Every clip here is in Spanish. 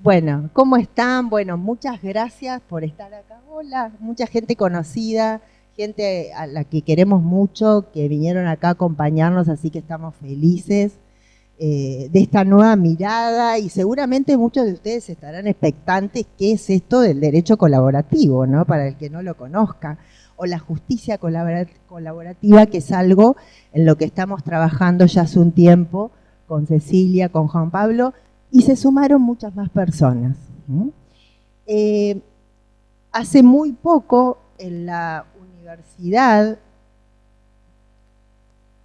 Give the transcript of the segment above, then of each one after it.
Bueno, ¿cómo están? Bueno, muchas gracias por estar acá. Hola, mucha gente conocida, gente a la que queremos mucho, que vinieron acá a acompañarnos, así que estamos felices de esta nueva mirada y seguramente muchos de ustedes estarán expectantes qué es esto del derecho colaborativo, ¿no? Para el que no lo conozca, o la justicia colaborativa, que es algo en lo que estamos trabajando ya hace un tiempo con Cecilia, con Juan Pablo, y se sumaron muchas más personas. Hace muy poco en la universidad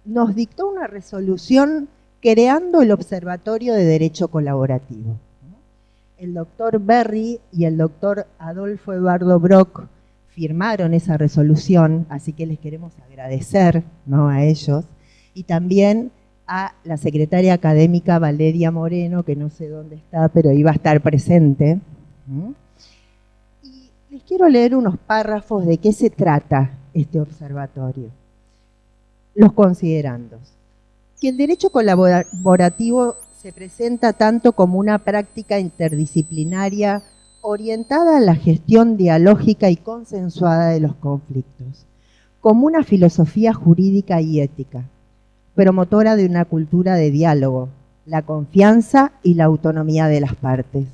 nos dictó una resolución creando el Observatorio de Derecho Colaborativo. El doctor Berry y el doctor Adolfo Eduardo Brock firmaron esa resolución, así que les queremos agradecer, ¿no?, a ellos, y también a la secretaria académica Valeria Moreno, que no sé dónde está, pero iba a estar presente. Y les quiero leer unos párrafos de qué se trata este observatorio. Los considerandos. Que el derecho colaborativo se presenta tanto como una práctica interdisciplinaria orientada a la gestión dialógica y consensuada de los conflictos, como una filosofía jurídica y ética, promotora de una cultura de diálogo, la confianza y la autonomía de las partes.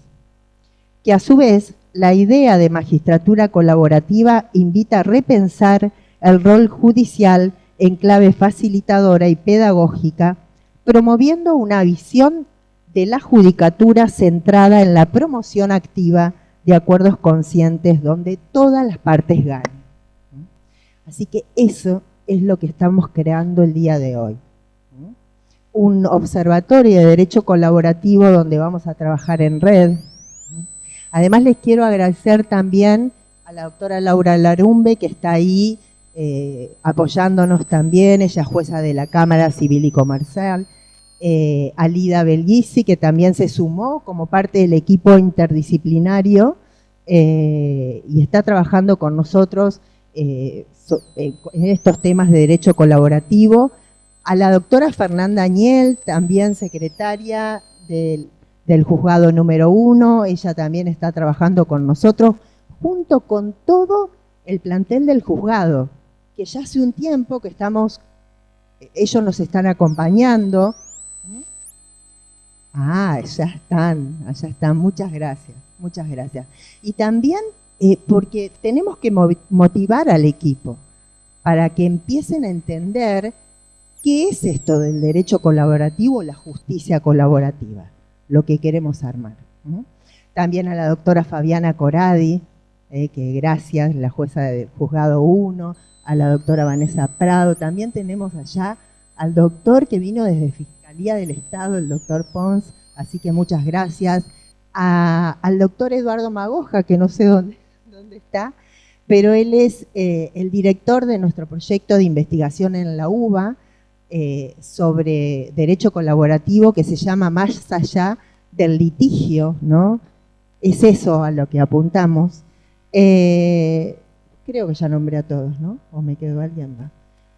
Que a su vez, la idea de magistratura colaborativa invita a repensar el rol judicial en clave facilitadora y pedagógica, promoviendo una visión de la judicatura centrada en la promoción activa de acuerdos conscientes donde todas las partes ganen. Así que eso es lo que estamos creando el día de hoy. Un observatorio de derecho colaborativo donde vamos a trabajar en red. Además les quiero agradecer también a la doctora Laura Larumbe, que está ahí apoyándonos también, ella es jueza de la Cámara Civil y Comercial, a Lida Belghisi, que también se sumó como parte del equipo interdisciplinario y está trabajando con nosotros en estos temas de derecho colaborativo, a la doctora Fernanda Añel, también secretaria del juzgado número 1, ella también está trabajando con nosotros, junto con todo el plantel del juzgado, que ya hace un tiempo que ellos nos están acompañando. Allá están, muchas gracias. Y también porque tenemos que motivar al equipo para que empiecen a entender qué es esto del derecho colaborativo, la justicia colaborativa, lo que queremos armar. También a la doctora Fabiana Coradi, que gracias, la jueza del juzgado 1, a la doctora Vanessa Prado, también tenemos allá al doctor que vino desde Fiscalía del Estado, el doctor Pons, así que muchas gracias, al doctor Eduardo Magoja, que no sé dónde está, pero él es el director de nuestro proyecto de investigación en la UBA sobre derecho colaborativo, que se llama Más allá del litigio, ¿no? Es eso a lo que apuntamos. Creo que ya nombré a todos, ¿no? ¿O me quedó alguien más?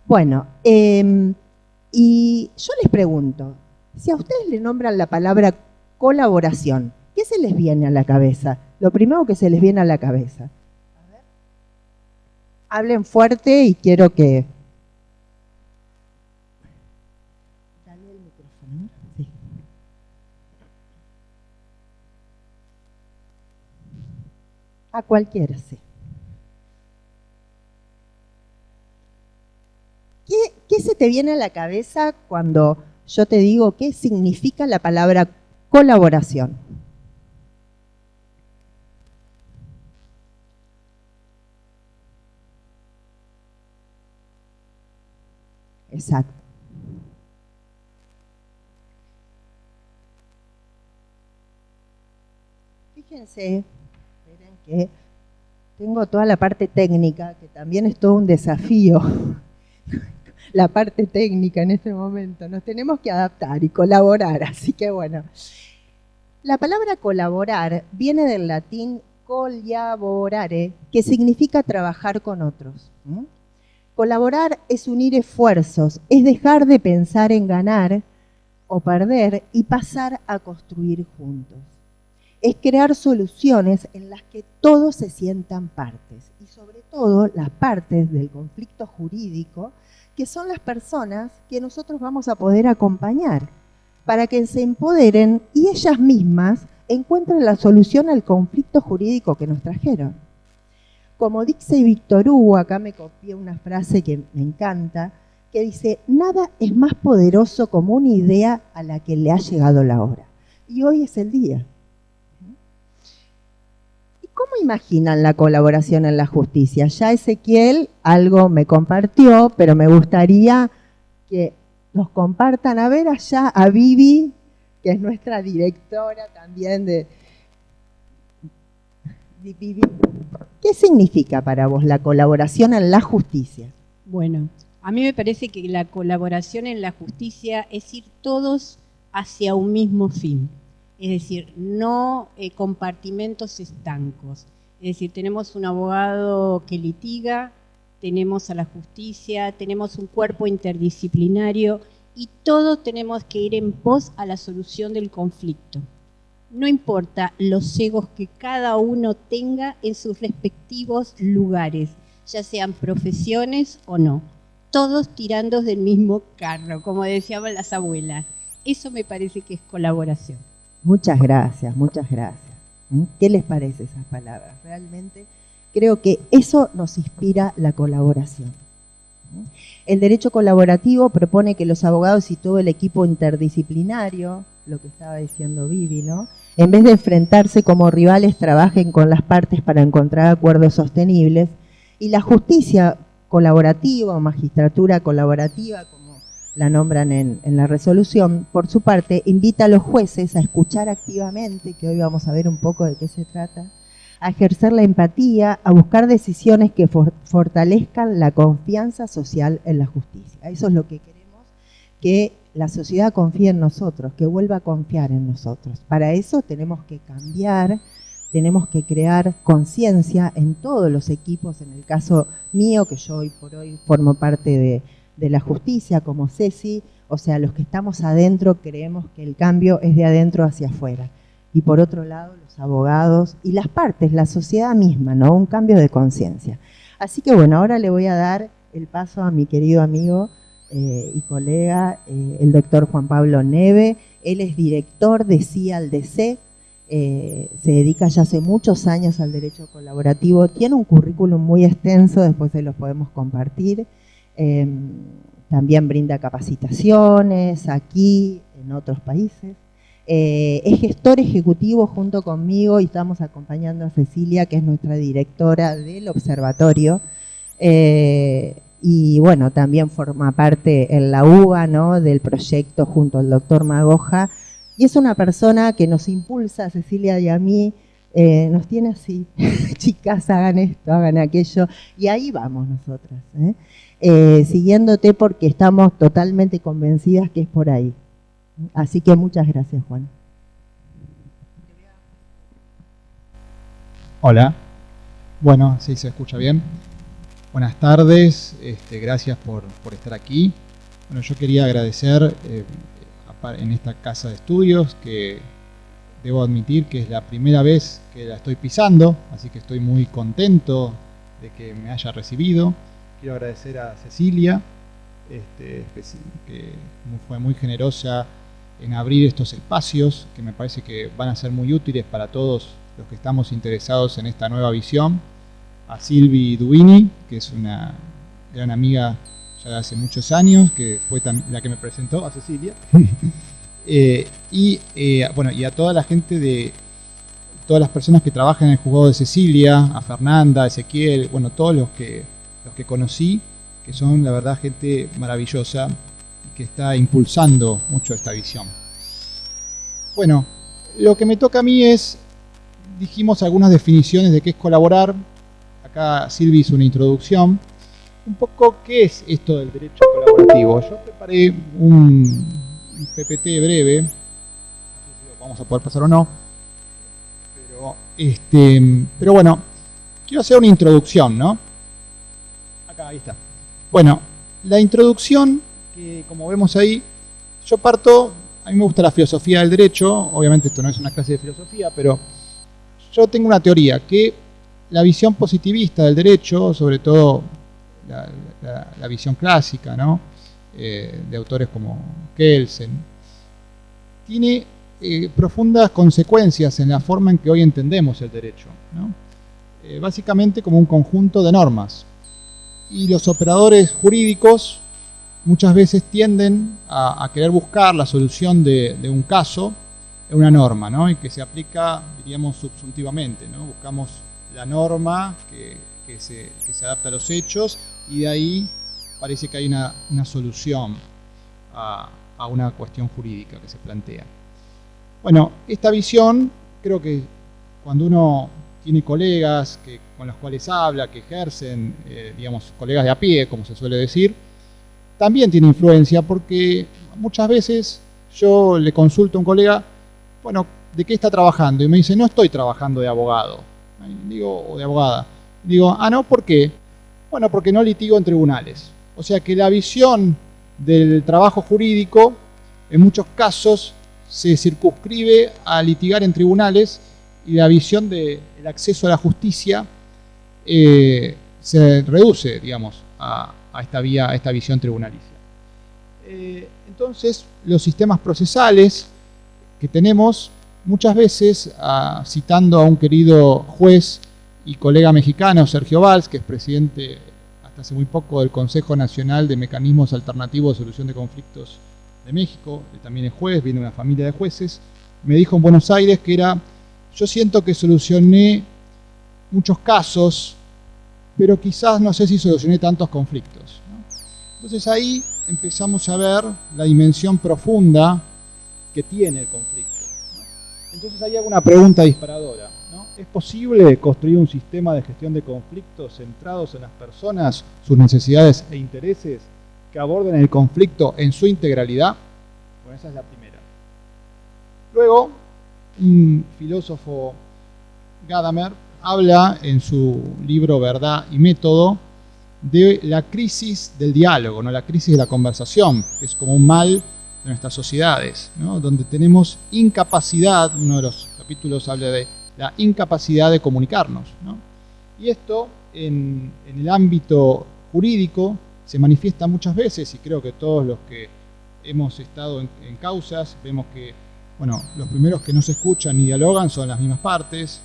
Bueno, y yo les pregunto, si a ustedes le nombran la palabra colaboración, ¿qué se les viene a la cabeza? Lo primero que se les viene a la cabeza. A ver. Hablen fuerte y quiero que... Dale el micrófono. Sí. A cualquiera, sí. ¿Qué se te viene a la cabeza cuando yo te digo qué significa la palabra colaboración? Exacto. Fíjense, esperen que tengo toda la parte técnica, que también es todo un desafío. La parte técnica en este momento. Nos tenemos que adaptar y colaborar, así que bueno. La palabra colaborar viene del latín collaborare, que significa trabajar con otros. Colaborar es unir esfuerzos, es dejar de pensar en ganar o perder y pasar a construir juntos. es crear soluciones en las que todos se sientan partes, y sobre todo las partes del conflicto jurídico, que son las personas que nosotros vamos a poder acompañar, para que se empoderen y ellas mismas encuentren la solución al conflicto jurídico que nos trajeron. Como dice Víctor Hugo, acá me copié una frase que me encanta, que dice: nada es más poderoso como una idea a la que le ha llegado la hora. Y hoy es el día. ¿Y cómo imaginan la colaboración en la justicia? Ya Ezequiel algo me compartió, pero me gustaría que nos compartan. A ver allá a Vivi, que es nuestra directora también de Vivi. ¿Qué significa para vos la colaboración en la justicia? Bueno, a mí me parece que la colaboración en la justicia es ir todos hacia un mismo fin. Es decir, no compartimentos estancos. Es decir, tenemos un abogado que litiga, tenemos a la justicia, tenemos un cuerpo interdisciplinario y todos tenemos que ir en pos a la solución del conflicto. No importa los egos que cada uno tenga en sus respectivos lugares, ya sean profesiones o no. Todos tirando del mismo carro, como decían las abuelas. Eso me parece que es colaboración. Muchas gracias, muchas gracias. ¿Qué les parece esas palabras? Realmente creo que eso nos inspira la colaboración. El derecho colaborativo propone que los abogados y todo el equipo interdisciplinario, lo que estaba diciendo Vivi, ¿no?, en vez de enfrentarse como rivales, trabajen con las partes para encontrar acuerdos sostenibles. Y la justicia colaborativa o magistratura colaborativa, como la nombran en la resolución, por su parte, invita a los jueces a escuchar activamente, que hoy vamos a ver un poco de qué se trata, a ejercer la empatía, a buscar decisiones que fortalezcan la confianza social en la justicia. Eso es lo que queremos, que la sociedad confíe en nosotros, que vuelva a confiar en nosotros. Para eso tenemos que cambiar, tenemos que crear conciencia en todos los equipos. En el caso mío, que yo hoy por hoy formo parte de la justicia como Ceci, o sea, los que estamos adentro creemos que el cambio es de adentro hacia afuera. Y por otro lado, los abogados y las partes, la sociedad misma, ¿no? Un cambio de conciencia. Así que bueno, ahora le voy a dar el paso a mi querido amigo y colega, el doctor Juan Pablo Neve. Él es director de CIALDC, se dedica ya hace muchos años al derecho colaborativo, tiene un currículum muy extenso, después se los podemos compartir. También brinda capacitaciones aquí, en otros países. Es gestor ejecutivo junto conmigo y estamos acompañando a Cecilia, que es nuestra directora del observatorio. Y bueno, también forma parte en la UBA, ¿no?, del proyecto junto al doctor Magoja. Y es una persona que nos impulsa, a Cecilia y a mí, nos tiene así, chicas, hagan esto, hagan aquello. Y ahí vamos nosotras, siguiéndote porque estamos totalmente convencidas que es por ahí. Así que muchas gracias, Juan. Hola. Bueno, sí, se escucha bien. Buenas tardes, gracias por estar aquí. Bueno, yo quería agradecer en esta casa de estudios, que debo admitir que es la primera vez que la estoy pisando, así que estoy muy contento de que me haya recibido. Quiero agradecer a Cecilia, que fue muy generosa en abrir estos espacios, que me parece que van a ser muy útiles para todos los que estamos interesados en esta nueva visión. A Silvi Duini, que es una gran amiga ya de hace muchos años, que fue la que me presentó a Cecilia. Bueno, y a toda la gente todas las personas que trabajan en el juzgado de Cecilia, a Fernanda, a Ezequiel, bueno, todos los que conocí, que son la verdad gente maravillosa y que está impulsando mucho esta visión. Bueno, lo que me toca a mí dijimos algunas definiciones de qué es colaborar. Acá Silvi hizo una introducción. Un poco, ¿qué es esto del derecho colaborativo? Yo preparé un PPT breve, no sé si lo vamos a poder pasar o no, pero bueno, quiero hacer una introducción, ¿no? Acá, ahí está. Bueno, la introducción, que como vemos ahí, yo parto a mí me gusta la filosofía del derecho, obviamente esto no es una clase de filosofía, pero yo tengo una teoría, que la visión positivista del derecho, sobre todo la visión clásica, ¿no? De autores como Kelsen, tiene profundas consecuencias en la forma en que hoy entendemos el derecho, ¿no? Básicamente como un conjunto de normas. Y los operadores jurídicos muchas veces tienden a querer buscar la solución de un caso en una norma, ¿no? Y que se aplica, diríamos, subsuntivamente, ¿no? Buscamos la norma que se adapta a los hechos y de ahí parece que hay una solución a una cuestión jurídica que se plantea. Bueno, esta visión, creo que cuando uno tiene colegas con los cuales habla, que ejercen, digamos, colegas de a pie, como se suele decir, también tiene influencia porque muchas veces yo le consulto a un colega, bueno, ¿de qué está trabajando? Y me dice, no estoy trabajando de abogado. Digo, o de abogada. Digo, no, ¿por qué? Bueno, porque no litigo en tribunales. O sea que la visión del trabajo jurídico, en muchos casos, se circunscribe a litigar en tribunales y la visión del acceso a la justicia se reduce, digamos, a esta visión tribunalicia. Entonces, los sistemas procesales que tenemos, muchas veces, citando a un querido juez y colega mexicano, Sergio Valls, que es presidente hasta hace muy poco del Consejo Nacional de Mecanismos Alternativos de Solución de Conflictos de México, él también es juez, viene de una familia de jueces, me dijo en Buenos Aires que yo siento que solucioné muchos casos, pero quizás no sé si solucioné tantos conflictos, ¿no? Entonces ahí empezamos a ver la dimensión profunda que tiene el conflicto, ¿no? Entonces ahí hago una pregunta disparadora, ¿no? ¿Es posible construir un sistema de gestión de conflictos centrados en las personas, sus necesidades e intereses, que aborden el conflicto en su integralidad? Bueno, esa es la primera. Luego, un filósofo, Gadamer, habla en su libro Verdad y Método de la crisis del diálogo, ¿no? La crisis de la conversación, que es como un mal de nuestras sociedades, ¿no? Donde tenemos incapacidad, uno de los capítulos habla de la incapacidad de comunicarnos, ¿no? Y esto en el ámbito jurídico se manifiesta muchas veces, y creo que todos los que hemos estado en causas vemos que, bueno, los primeros que no se escuchan ni dialogan son las mismas partes.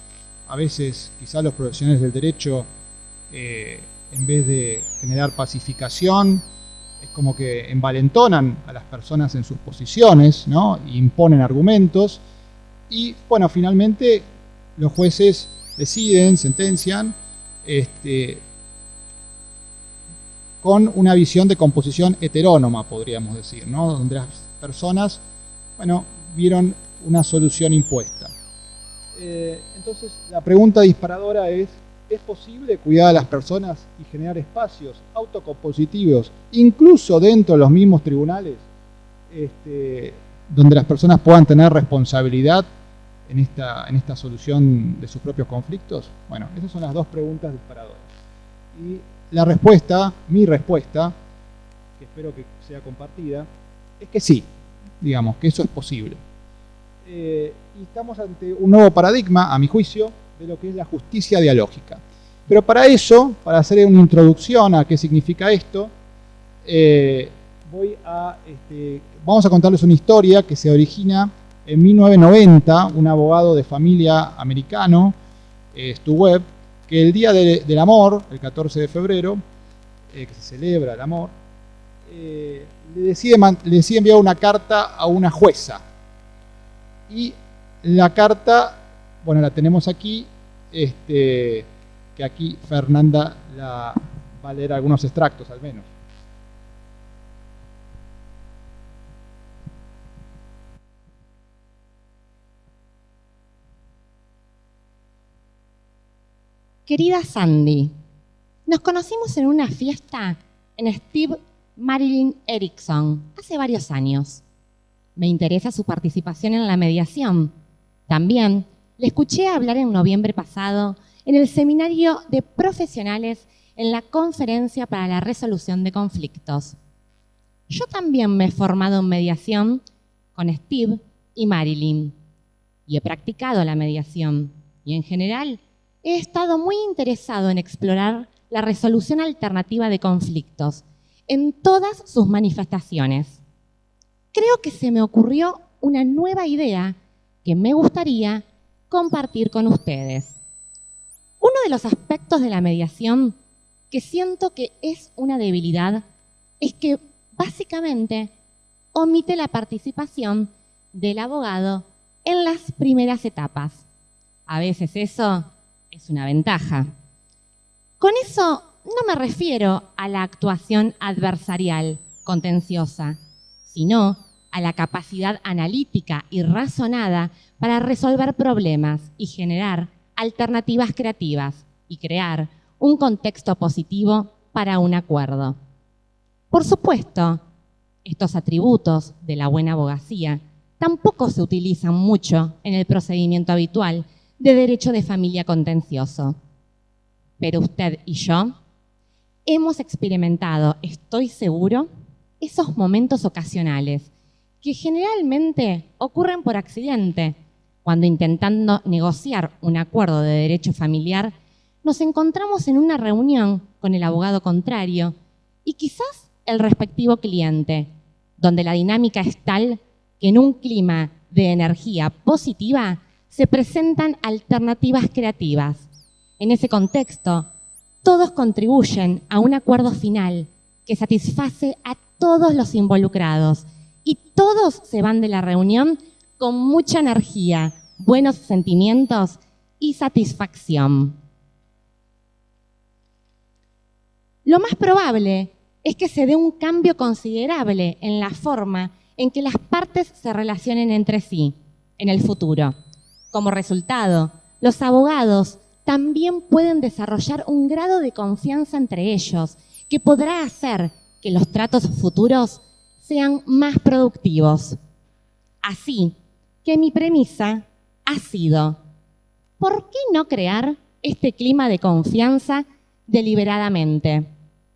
A veces quizás los profesionales del derecho, en vez de generar pacificación, es como que envalentonan a las personas en sus posiciones, ¿no? E imponen argumentos y, bueno, finalmente los jueces deciden, sentencian, con una visión de composición heterónoma, podríamos decir, ¿no? Donde las personas, bueno, vieron una solución impuesta. Entonces, la pregunta disparadora ¿es posible cuidar a las personas y generar espacios autocompositivos, incluso dentro de los mismos tribunales, donde las personas puedan tener responsabilidad en esta solución de sus propios conflictos? Bueno, esas son las dos preguntas disparadoras. Y la respuesta, mi respuesta, que espero que sea compartida, es que sí, digamos, que eso es posible. Y estamos ante un nuevo paradigma, a mi juicio, de lo que es la justicia dialógica. Pero para eso, para hacer una introducción a qué significa esto, vamos a contarles una historia que se origina en 1990, un abogado de familia americano, Stu Webb, que el Día del Amor, el 14 de febrero, que se celebra el amor, le decide enviar una carta a una jueza. Y la carta, bueno, la tenemos aquí, que aquí Fernanda va a leer algunos extractos al menos. Querida Sandy, nos conocimos en una fiesta en Steve Marilyn Erickson hace varios años. Me interesa su participación en la mediación. También le escuché hablar en noviembre pasado en el seminario de profesionales en la Conferencia para la Resolución de Conflictos. Yo también me he formado en mediación con Steve y Marilyn. Y he practicado la mediación. Y en general, he estado muy interesado en explorar la resolución alternativa de conflictos en todas sus manifestaciones. Creo que se me ocurrió una nueva idea que me gustaría compartir con ustedes. Uno de los aspectos de la mediación que siento que es una debilidad es que básicamente omite la participación del abogado en las primeras etapas. A veces eso es una ventaja. Con eso no me refiero a la actuación adversarial, contenciosa, sino a la capacidad analítica y razonada para resolver problemas y generar alternativas creativas y crear un contexto positivo para un acuerdo. Por supuesto, estos atributos de la buena abogacía tampoco se utilizan mucho en el procedimiento habitual de derecho de familia contencioso. Pero usted y yo hemos experimentado, estoy seguro, esos momentos ocasionales que generalmente ocurren por accidente, cuando intentando negociar un acuerdo de derecho familiar, nos encontramos en una reunión con el abogado contrario y quizás el respectivo cliente, donde la dinámica es tal que en un clima de energía positiva se presentan alternativas creativas. En ese contexto, todos contribuyen a un acuerdo final que satisface a todos los involucrados y todos se van de la reunión con mucha energía, buenos sentimientos y satisfacción. Lo más probable es que se dé un cambio considerable en la forma en que las partes se relacionen entre sí en el futuro. Como resultado, los abogados también pueden desarrollar un grado de confianza entre ellos que podrá hacer que los tratos futuros sean más productivos. Así que mi premisa ha sido, ¿por qué no crear este clima de confianza deliberadamente?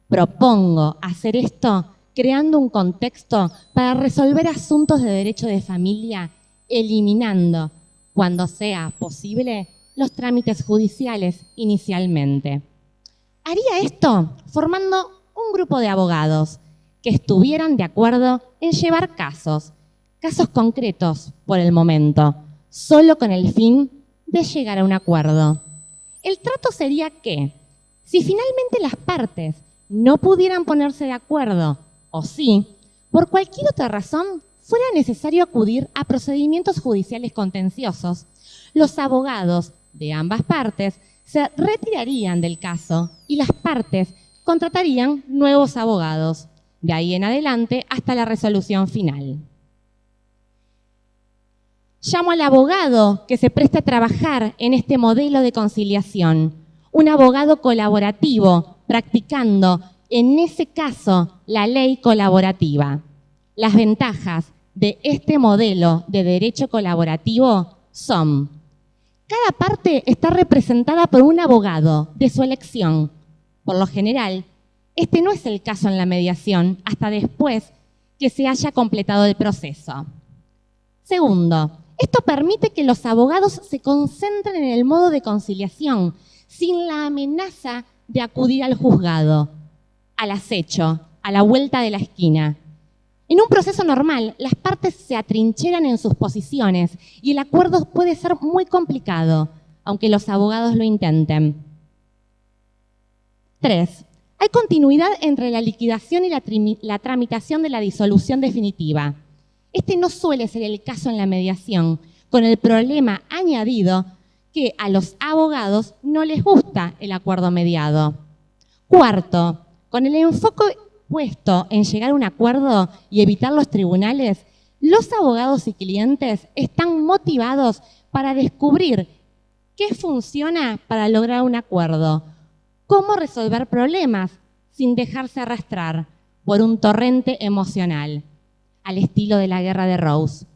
Propongo hacer esto creando un contexto para resolver asuntos de derecho de familia, eliminando, cuando sea posible, los trámites judiciales inicialmente. Haría esto formando un grupo de abogados que estuvieran de acuerdo en llevar casos concretos por el momento, solo con el fin de llegar a un acuerdo. El trato sería que, si finalmente las partes no pudieran ponerse de acuerdo, o si, por cualquier otra razón, fuera necesario acudir a procedimientos judiciales contenciosos, los abogados de ambas partes se retirarían del caso y las partes contratarían nuevos abogados, de ahí en adelante hasta la resolución final. Llamo al abogado que se preste a trabajar en este modelo de conciliación, un abogado colaborativo, practicando en ese caso la ley colaborativa. Las ventajas de este modelo de derecho colaborativo son: cada parte está representada por un abogado de su elección. Por lo general, este no es el caso en la mediación hasta después que se haya completado el proceso. Segundo, esto permite que los abogados se concentren en el modo de conciliación sin la amenaza de acudir al juzgado, al acecho, a la vuelta de la esquina. En un proceso normal, las partes se atrincheran en sus posiciones y el acuerdo puede ser muy complicado, aunque los abogados lo intenten. 3. Hay continuidad entre la liquidación y la tramitación de la disolución definitiva. Este no suele ser el caso en la mediación, con el problema añadido que a los abogados no les gusta el acuerdo mediado. Cuarto, con el enfoque puesto en llegar a un acuerdo y evitar los tribunales, los abogados y clientes están motivados para descubrir qué funciona para lograr un acuerdo, cómo resolver problemas sin dejarse arrastrar por un torrente emocional, al estilo de la guerra de Rose.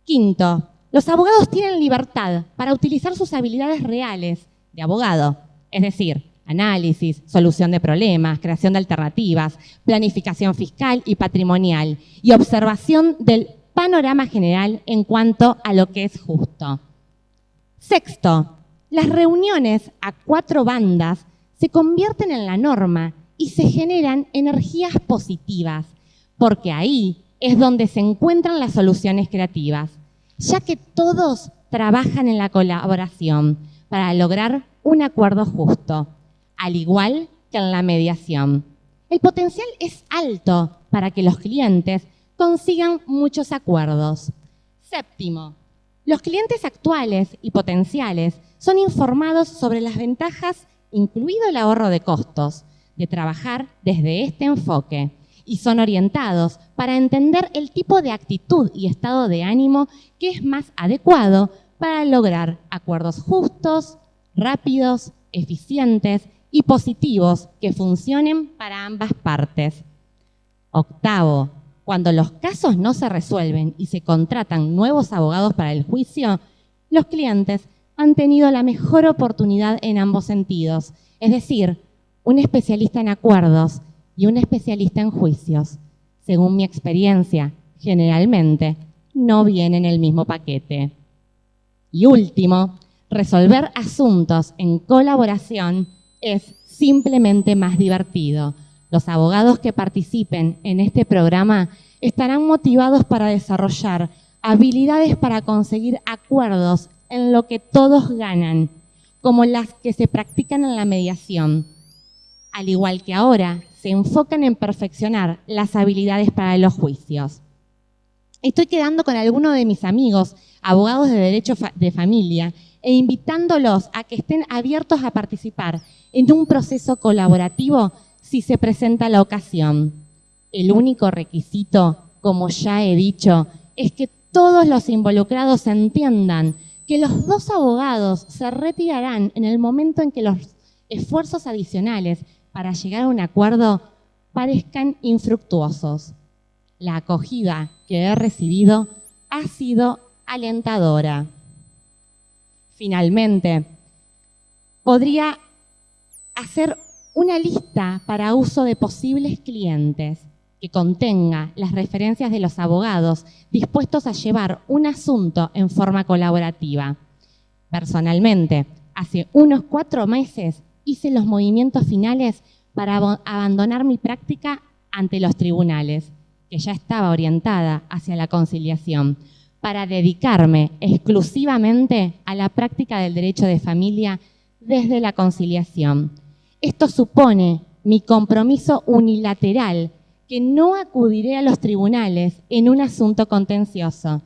Quinto, los abogados tienen libertad para utilizar sus habilidades reales de abogado, es decir, análisis, solución de problemas, creación de alternativas, planificación fiscal y patrimonial y observación del panorama general en cuanto a lo que es justo. Sexto, las reuniones a 4 bandas se convierten en la norma y se generan energías positivas, porque ahí es donde se encuentran las soluciones creativas, ya que todos trabajan en la colaboración para lograr un acuerdo justo, al igual que en la mediación. El potencial es alto para que los clientes consigan muchos acuerdos. Séptimo, los clientes actuales y potenciales son informados sobre las ventajas, incluido el ahorro de costos, de trabajar desde este enfoque, y son orientados para entender el tipo de actitud y estado de ánimo que es más adecuado para lograr acuerdos justos, rápidos, eficientes y positivos que funcionen para ambas partes. Octavo, cuando los casos no se resuelven y se contratan nuevos abogados para el juicio, los clientes han tenido la mejor oportunidad en ambos sentidos, es decir, un especialista en acuerdos y un especialista en juicios. Según mi experiencia, generalmente no vienen en el mismo paquete. Y último, resolver asuntos en colaboración es simplemente más divertido. Los abogados que participen en este programa estarán motivados para desarrollar habilidades para conseguir acuerdos en lo que todos ganan, como las que se practican en la mediación. Al igual que ahora, se enfocan en perfeccionar las habilidades para los juicios. Estoy quedando con algunos de mis amigos, abogados de derecho de familia, e invitándolos a que estén abiertos a participar en un proceso colaborativo si se presenta la ocasión. El único requisito, como ya he dicho, es que todos los involucrados entiendan que los 2 abogados se retirarán en el momento en que los esfuerzos adicionales para llegar a un acuerdo parezcan infructuosos. La acogida que he recibido ha sido alentadora. Finalmente, podría hacer una lista para uso de posibles clientes que contenga las referencias de los abogados dispuestos a llevar un asunto en forma colaborativa. Personalmente, hace unos 4 meses hice los movimientos finales para abandonar mi práctica ante los tribunales, que ya estaba orientada hacia la conciliación, para dedicarme exclusivamente a la práctica del derecho de familia desde la conciliación. Esto supone mi compromiso unilateral, que no acudiré a los tribunales en un asunto contencioso.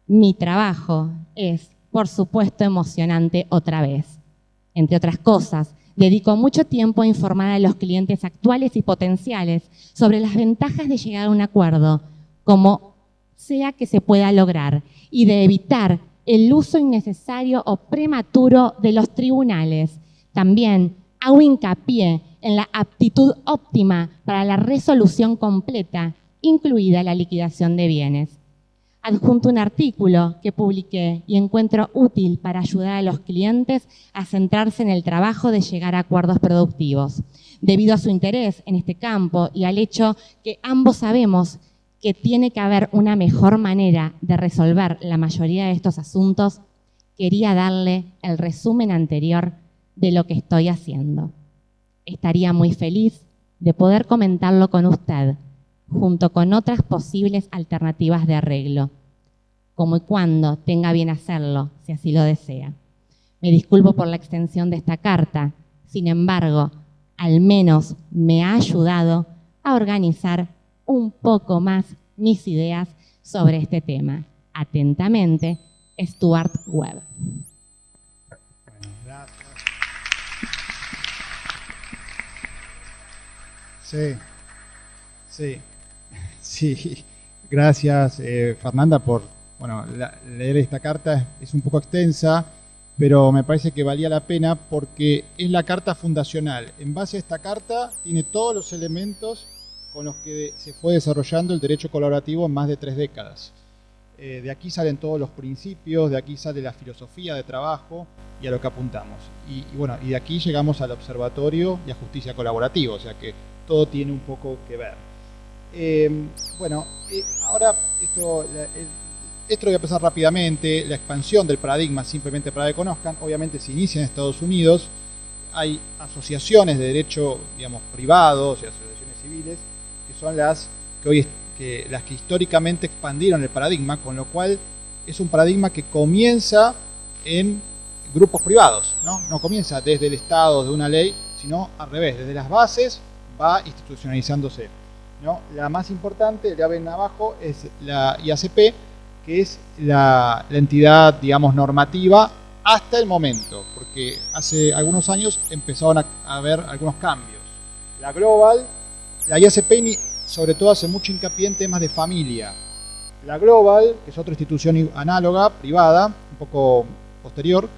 Mi trabajo es, por supuesto, emocionante otra vez. Entre otras cosas, dedico mucho tiempo a informar a los clientes actuales y potenciales sobre las ventajas de llegar a un acuerdo, como sea que se pueda lograr, y de evitar el uso innecesario o prematuro de los tribunales. También hago hincapié en la aptitud óptima para la resolución completa, incluida la liquidación de bienes. Adjunto un artículo que publiqué y encuentro útil para ayudar a los clientes a centrarse en el trabajo de llegar a acuerdos productivos. Debido a su interés en este campo y al hecho que ambos sabemos que tiene que haber una mejor manera de resolver la mayoría de estos asuntos, quería darle el resumen anterior de lo que estoy haciendo. Estaría muy feliz de poder comentarlo con usted, junto con otras posibles alternativas de arreglo, como y cuando tenga bien hacerlo, si así lo desea. Me disculpo por la extensión de esta carta, sin embargo, al menos me ha ayudado a organizar un poco más mis ideas sobre este tema. Atentamente, Stuart Webb. Bueno, gracias. Sí. Gracias, Fernanda, por leer esta carta. Es un poco extensa, pero me parece que valía la pena porque es la carta fundacional. En base a esta carta tiene todos los elementos con los que se fue desarrollando el derecho colaborativo en más de 3 décadas. De aquí salen todos los principios, de aquí sale la filosofía de trabajo y a lo que apuntamos. Y de aquí llegamos al observatorio y a justicia colaborativa, o sea que todo tiene un poco que ver. Ahora esto lo voy a pasar rápidamente. La expansión del paradigma, simplemente para que conozcan, obviamente se inicia en Estados Unidos. Hay asociaciones de derecho, digamos, privados y asociaciones civiles, que son las que históricamente expandieron el paradigma, con lo cual es un paradigma que comienza en grupos privados, no comienza desde el Estado, de una ley, sino al revés, desde las bases va institucionalizándose, ¿no? La más importante, ya ven abajo, es la IACP, que es la entidad, digamos, normativa hasta el momento, porque hace algunos años empezaron a haber algunos cambios. La Global, la IACP sobre todo hace mucho hincapié en temas de familia. La Global, que es otra institución análoga, privada, un poco posterior,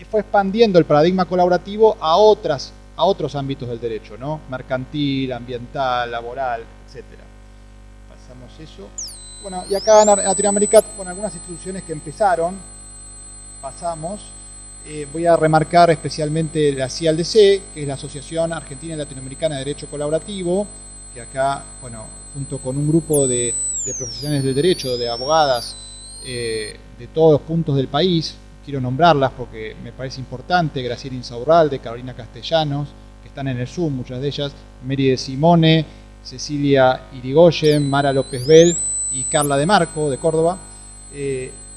fue expandiendo el paradigma colaborativo a otros ámbitos del derecho, ¿no? Mercantil, ambiental, laboral, etc. Pasamos eso. Bueno, y acá en Latinoamérica, con algunas instituciones que empezaron, pasamos. Voy a remarcar especialmente la CIALDC, que es la Asociación Argentina y Latinoamericana de Derecho Colaborativo, que acá, bueno, junto con un grupo de profesionales del derecho, de abogadas de todos los puntos del país, quiero nombrarlas porque me parece importante: Graciela Insaurralde, Carolina Castellanos, que están en el Zoom, muchas de ellas, Mary de Simone, Cecilia Irigoyen, Mara López Bell y Carla de Marco, de Córdoba.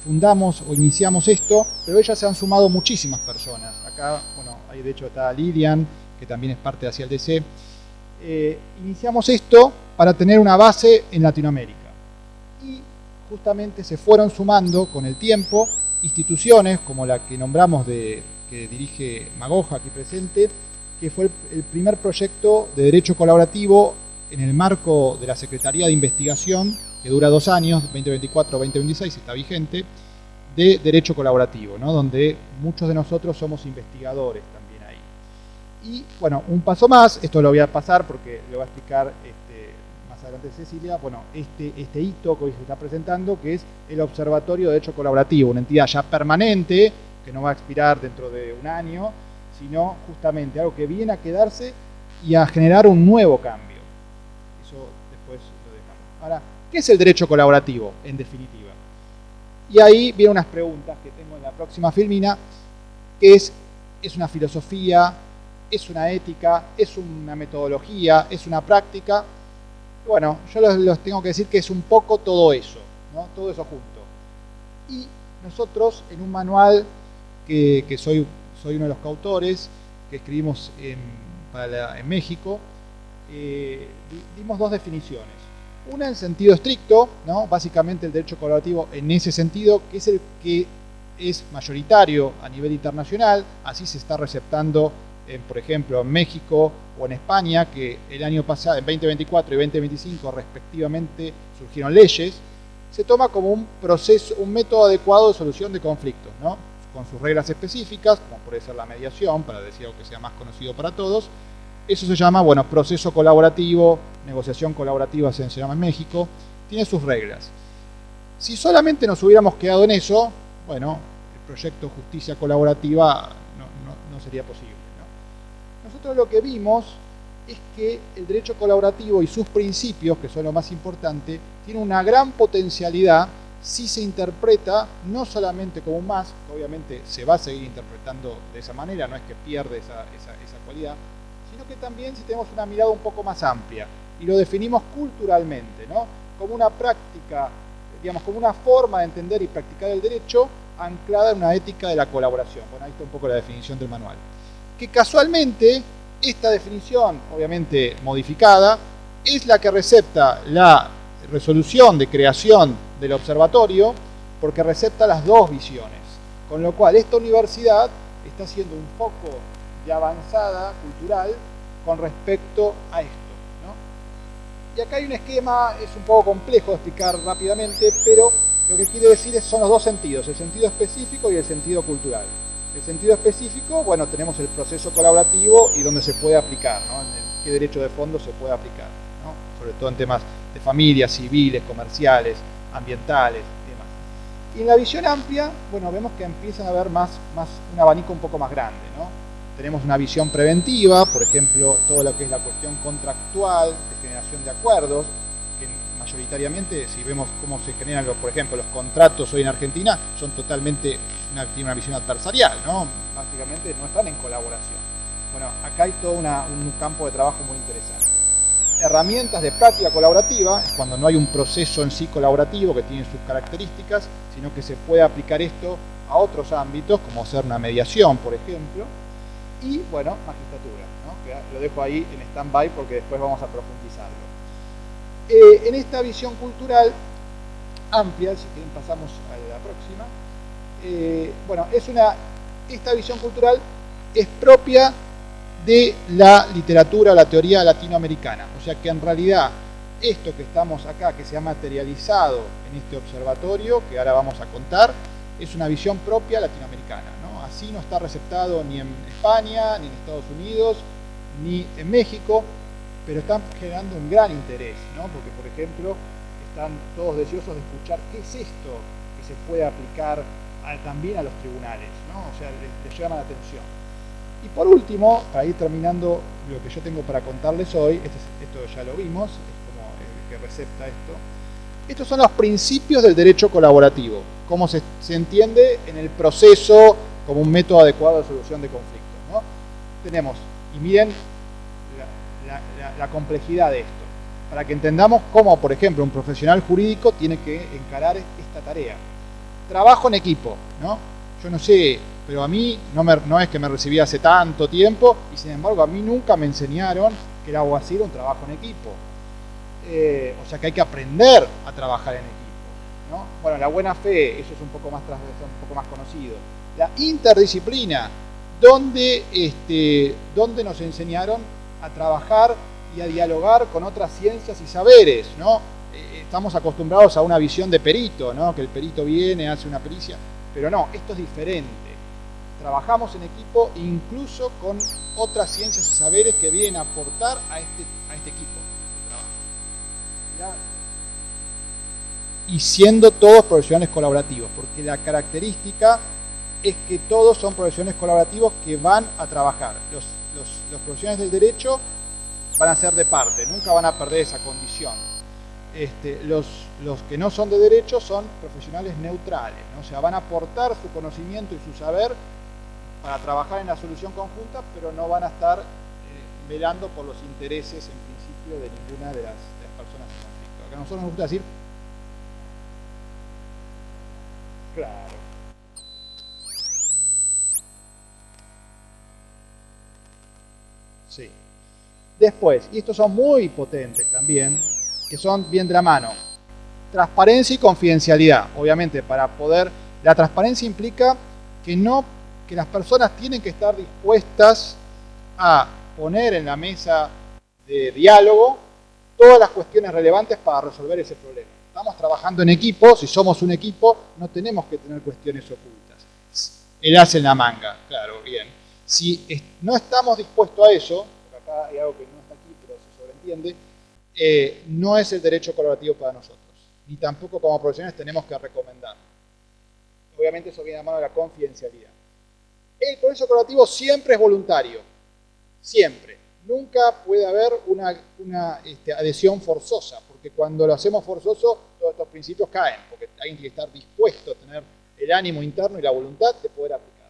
Fundamos o iniciamos esto, pero ellas se han sumado muchísimas personas. Acá, bueno, ahí de hecho está Lilian, que también es parte de CIALDC. Iniciamos esto para tener una base en Latinoamérica. Y justamente se fueron sumando con el tiempo instituciones como la que nombramos, que dirige Magoja, aquí presente, que fue el primer proyecto de derecho colaborativo en el marco de la Secretaría de Investigación, que dura 2 años, 2024-2026, está vigente, de derecho colaborativo, ¿no? Donde muchos de nosotros somos investigadores también ahí. Y bueno, un paso más, esto lo voy a pasar porque lo va a explicar más adelante Cecilia. Bueno, este hito que hoy se está presentando, que es el Observatorio de Derecho Colaborativo, una entidad ya permanente, que no va a expirar dentro de 1 año, sino justamente algo que viene a quedarse y a generar un nuevo cambio. Eso después lo dejamos. Ahora, ¿qué es el derecho colaborativo, en definitiva? Y ahí vienen unas preguntas que tengo en la próxima filmina, que es una filosofía, es una ética, es una metodología, es una práctica. Bueno, yo los tengo que decir que es un poco todo eso, ¿no? Todo eso junto. Y nosotros, en un manual que soy uno de los coautores, que escribimos en México, dimos 2 definiciones. Una en sentido estricto, ¿no? Básicamente el derecho colaborativo en ese sentido, que es el que es mayoritario a nivel internacional, así se está receptando, por ejemplo, en México o en España, que el año pasado, en 2024 y 2025 respectivamente, surgieron leyes. Se toma como un proceso, un método adecuado de solución de conflictos, ¿no? Con sus reglas específicas, como puede ser la mediación, para decir algo que sea más conocido para todos. Eso se llama, bueno, proceso colaborativo, negociación colaborativa se llama en México, tiene sus reglas. Si solamente nos hubiéramos quedado en eso, bueno, el proyecto Justicia Colaborativa no sería posible, ¿no? Nosotros lo que vimos es que el derecho colaborativo y sus principios, que son lo más importante, tiene una gran potencialidad si se interpreta no solamente como un más, que obviamente se va a seguir interpretando de esa manera, no es que pierde esa cualidad, sino que también si tenemos una mirada un poco más amplia y lo definimos culturalmente, ¿no? Como una práctica, digamos, como una forma de entender y practicar el derecho anclada en una ética de la colaboración. Bueno, ahí está un poco la definición del manual. Que casualmente esta definición, obviamente modificada, es la que recepta la resolución de creación del observatorio, porque recepta las 2 visiones. Con lo cual esta universidad está haciendo un foco de avanzada cultural con respecto a esto, ¿no? Y acá hay un esquema, es un poco complejo de explicar rápidamente, pero lo que quiere decir son los 2 sentidos, el sentido específico y el sentido cultural. El sentido específico, bueno, tenemos el proceso colaborativo y donde se puede aplicar, ¿no? En qué derecho de fondo se puede aplicar, ¿no? Sobre todo en temas de familia, civiles, comerciales, ambientales y demás. Y en la visión amplia, bueno, vemos que empiezan a haber un abanico un poco más grande, ¿no? Tenemos una visión preventiva, por ejemplo, todo lo que es la cuestión contractual, de generación de acuerdos, que mayoritariamente, si vemos cómo se generan, por ejemplo, los contratos hoy en Argentina, son totalmente, tienen una visión adversarial, ¿no? Básicamente no están en colaboración. Bueno, acá hay todo un campo de trabajo muy interesante. Herramientas de práctica colaborativa, es cuando no hay un proceso en sí colaborativo que tiene sus características, sino que se puede aplicar esto a otros ámbitos, como ser una mediación, por ejemplo, y, bueno, magistratura, ¿no? Que lo dejo ahí en stand-by porque después vamos a profundizarlo. En esta visión cultural amplia, si quieren pasamos a la próxima, bueno, esta visión cultural es propia de la literatura, la teoría latinoamericana. O sea que en realidad esto que estamos acá, que se ha materializado en este observatorio, que ahora vamos a contar, es una visión propia latinoamericana, ¿no? Así no está receptado ni en España, ni en Estados Unidos, ni en México, pero están generando un gran interés, ¿no? Porque, por ejemplo, están todos deseosos de escuchar qué es esto que se puede aplicar también a los tribunales, ¿no? O sea, les llama la atención. Y por último, para ir terminando lo que yo tengo para contarles hoy, esto ya lo vimos, es como el que recepta esto. Estos son los principios del derecho colaborativo, cómo se entiende en el proceso como un método adecuado de solución de conflictos, ¿no? Tenemos, y miren la complejidad de esto, para que entendamos cómo, por ejemplo, un profesional jurídico tiene que encarar esta tarea. Trabajo en equipo, ¿no? Yo no sé, pero a mí no es que me recibí hace tanto tiempo y sin embargo a mí nunca me enseñaron que el abogacía era un trabajo en equipo. O sea que hay que aprender a trabajar en equipo, ¿no? Bueno, la buena fe, eso es un poco más conocido. La interdisciplina, donde nos enseñaron a trabajar y a dialogar con otras ciencias y saberes, ¿no? Estamos acostumbrados a una visión de perito, ¿no? Que el perito viene, hace una pericia, pero no, esto es diferente. Trabajamos en equipo incluso con otras ciencias y saberes que vienen a aportar a este equipo de trabajo. Y siendo todos profesionales colaborativos, porque la característica es que todos son profesionales colaborativos que van a trabajar. Los profesionales del derecho van a ser de parte, nunca van a perder esa condición. Los que no son de derecho son profesionales neutrales, ¿no? O sea, van a aportar su conocimiento y su saber para trabajar en la solución conjunta, pero no van a estar velando por los intereses, en principio, de ninguna de las personas en conflicto. Acá a nosotros nos gusta decir, claro. Sí. Después, y estos son muy potentes también, que son bien de la mano. Transparencia y confidencialidad. Obviamente, la transparencia implica que las personas tienen que estar dispuestas a poner en la mesa de diálogo todas las cuestiones relevantes para resolver ese problema. Estamos trabajando en equipo, si somos un equipo, no tenemos que tener cuestiones ocultas. El as en la manga, claro, bien. Si no estamos dispuestos a eso, porque acá hay algo que no está aquí, pero se sobreentiende, no es el derecho colaborativo para nosotros, ni tampoco como profesionales tenemos que recomendarlo. Obviamente eso viene a mano de la confidencialidad. El proceso colaborativo siempre es voluntario, siempre. Nunca puede haber una adhesión forzosa, porque cuando lo hacemos forzoso, todos estos principios caen, porque alguien tiene que estar dispuesto a tener el ánimo interno y la voluntad de poder aplicarlo.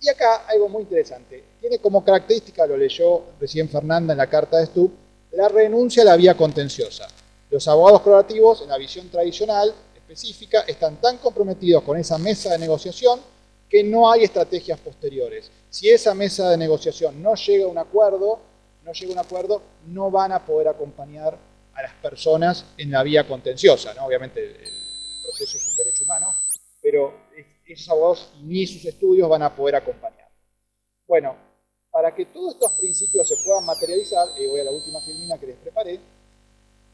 Y acá algo muy interesante. Tiene como característica, lo leyó recién Fernanda en la carta de Stubb, la renuncia a la vía contenciosa. Los abogados colaborativos, en la visión tradicional, específica, están tan comprometidos con esa mesa de negociación que no hay estrategias posteriores. Si esa mesa de negociación no llega a un acuerdo, no van a poder acompañar a las personas en la vía contenciosa, ¿no? Obviamente el proceso es un derecho humano, pero esos abogados ni sus estudios van a poder acompañar. Bueno, para que todos estos principios se puedan materializar, y voy a la última filmina que les preparé,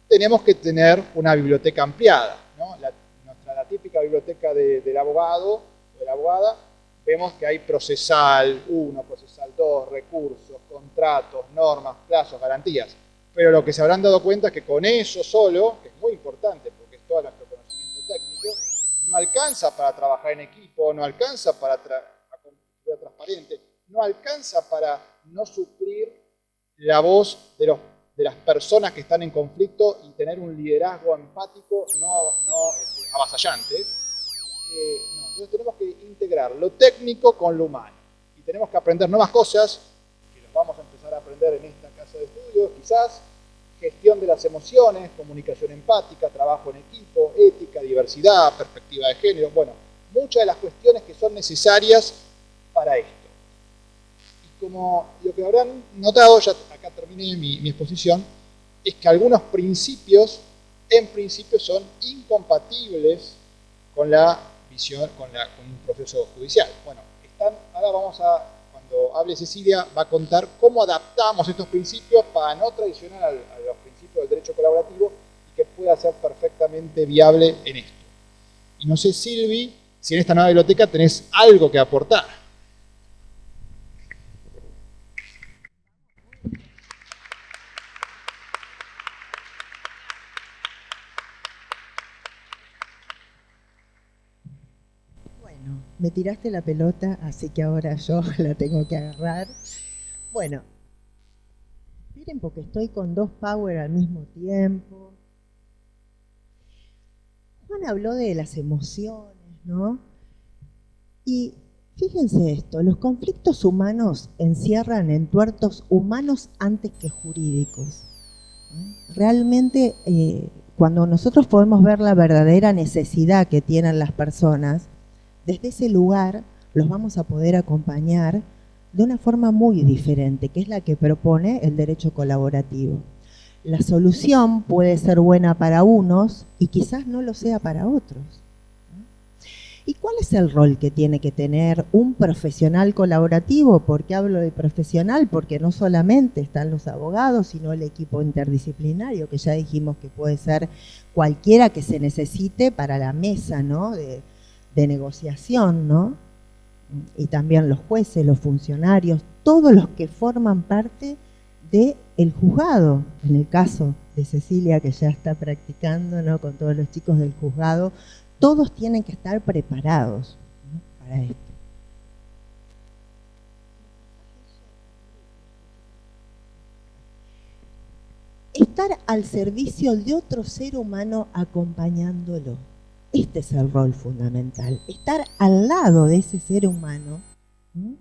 tenemos que tener una biblioteca ampliada, ¿no? La típica biblioteca del abogado o de la abogada, vemos que hay procesal 1, procesal 2, recursos, contratos, normas, plazos, garantías. Pero lo que se habrán dado cuenta es que con eso solo, que es muy importante porque es todo nuestro conocimiento técnico, no alcanza para trabajar en equipo, no alcanza para ser transparente, no alcanza para no suplir la voz de de las personas que están en conflicto y tener un liderazgo empático no avasallante. No, entonces tenemos que integrar lo técnico con lo humano. Y tenemos que aprender nuevas cosas, que las vamos a empezar a aprender en esta casa de estudios, quizás, gestión de las emociones, comunicación empática, trabajo en equipo, ética, diversidad, perspectiva de género, bueno, muchas de las cuestiones que son necesarias para esto. Y como lo que habrán notado, ya acá terminé mi exposición, es que algunos principios, en principio, son incompatibles con la visión, con un proceso judicial. Bueno, ahora cuando hable Cecilia, va a contar cómo adaptamos estos principios para no traicionar a los principios del derecho colaborativo y que pueda ser perfectamente viable en esto. Y no sé, Silvi, si en esta nueva biblioteca tenés algo que aportar. Bueno, me tiraste la pelota, así que ahora yo la tengo que agarrar. Bueno, miren porque estoy con dos power al mismo tiempo. Juan habló de las emociones, ¿no? Y fíjense esto, los conflictos humanos encierran entuertos humanos antes que jurídicos. Realmente, cuando nosotros podemos ver la verdadera necesidad que tienen las personas, desde ese lugar los vamos a poder acompañar de una forma muy diferente, que es la que propone el derecho colaborativo. La solución puede ser buena para unos y quizás no lo sea para otros. ¿Y cuál es el rol que tiene que tener un profesional colaborativo? ¿Por qué hablo de profesional? Porque no solamente están los abogados, sino el equipo interdisciplinario, que ya dijimos que puede ser cualquiera que se necesite para la mesa, ¿no?, de negociación, ¿no? Y también los jueces, los funcionarios, todos los que forman parte del juzgado. En el caso de Cecilia, que ya está practicando, ¿no?, con todos los chicos del juzgado, todos tienen que estar preparados, ¿no?, para esto. Estar al servicio de otro ser humano acompañándolo. Este es el rol fundamental, estar al lado de ese ser humano, ¿sí?,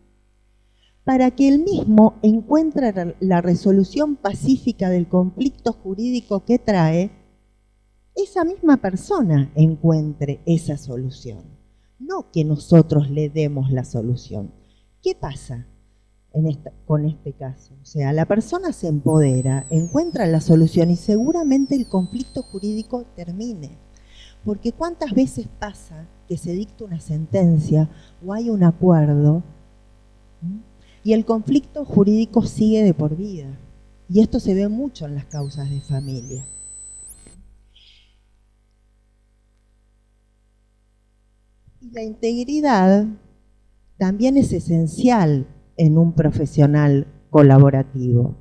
para que él mismo encuentre la resolución pacífica del conflicto jurídico que trae, esa misma persona encuentre esa solución, no que nosotros le demos la solución. ¿Qué pasa con este caso? O sea, la persona se empodera, encuentra la solución y seguramente el conflicto jurídico termine. Porque ¿cuántas veces pasa que se dicta una sentencia o hay un acuerdo, ¿sí?, y el conflicto jurídico sigue de por vida? Y esto se ve mucho en las causas de familia. Y la integridad también es esencial en un profesional colaborativo.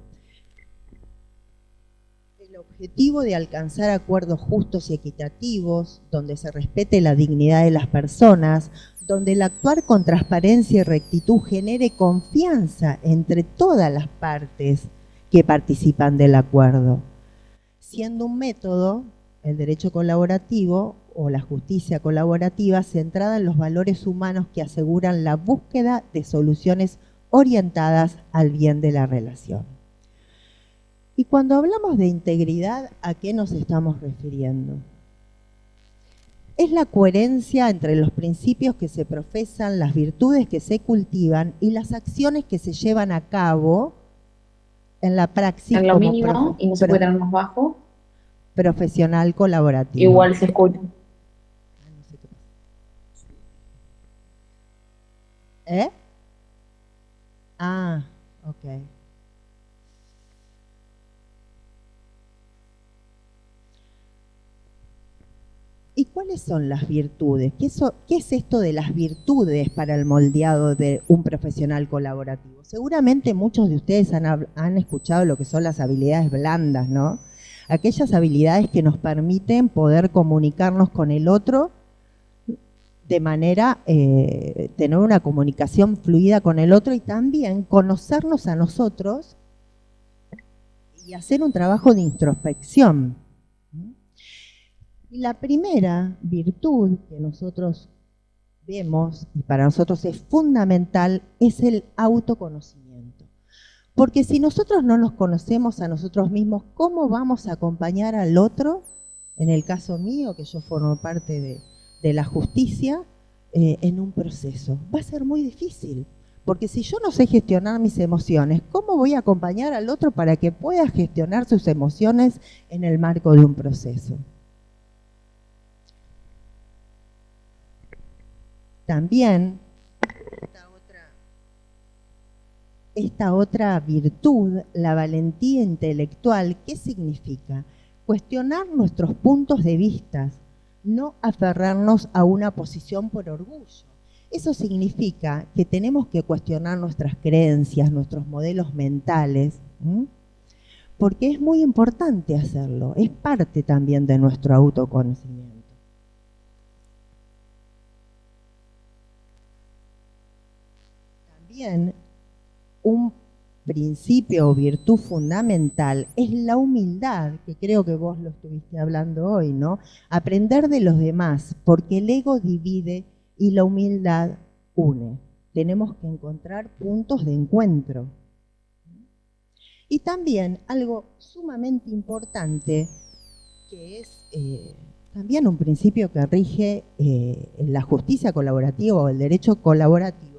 El objetivo de alcanzar acuerdos justos y equitativos, donde se respete la dignidad de las personas, donde el actuar con transparencia y rectitud genere confianza entre todas las partes que participan del acuerdo, siendo un método, el derecho colaborativo o la justicia colaborativa, centrada en los valores humanos que aseguran la búsqueda de soluciones orientadas al bien de la relación. Y cuando hablamos de integridad, ¿a qué nos estamos refiriendo? Es la coherencia entre los principios que se profesan, las virtudes que se cultivan y las acciones que se llevan a cabo en la praxis. En lo mínimo, y no se puede tener más bajo. Profesional colaborativo. Igual se escucha. ¿Eh? Ah, ok. ¿Y cuáles son las virtudes? ¿Qué es esto de las virtudes para el moldeado de un profesional colaborativo? Seguramente muchos de ustedes han escuchado lo que son las habilidades blandas, ¿no? Aquellas habilidades que nos permiten poder comunicarnos con el otro de manera, tener una comunicación fluida con el otro y también conocernos a nosotros y hacer un trabajo de introspección. Y la primera virtud que nosotros vemos, y para nosotros es fundamental, es el autoconocimiento. Porque si nosotros no nos conocemos a nosotros mismos, ¿cómo vamos a acompañar al otro? En el caso mío, que yo formo parte de la justicia, en un proceso. Va a ser muy difícil, porque si yo no sé gestionar mis emociones, ¿cómo voy a acompañar al otro para que pueda gestionar sus emociones en el marco de un proceso? También esta otra virtud, la valentía intelectual, ¿qué significa? Cuestionar nuestros puntos de vista, no aferrarnos a una posición por orgullo. Eso significa que tenemos que cuestionar nuestras creencias, nuestros modelos mentales, porque es muy importante hacerlo, es parte también de nuestro autoconocimiento. También un principio o virtud fundamental es la humildad, que creo que vos lo estuviste hablando hoy, ¿no? Aprender de los demás, porque el ego divide y la humildad une. Tenemos que encontrar puntos de encuentro. Y también algo sumamente importante, que es también un principio que rige la justicia colaborativa o el derecho colaborativo,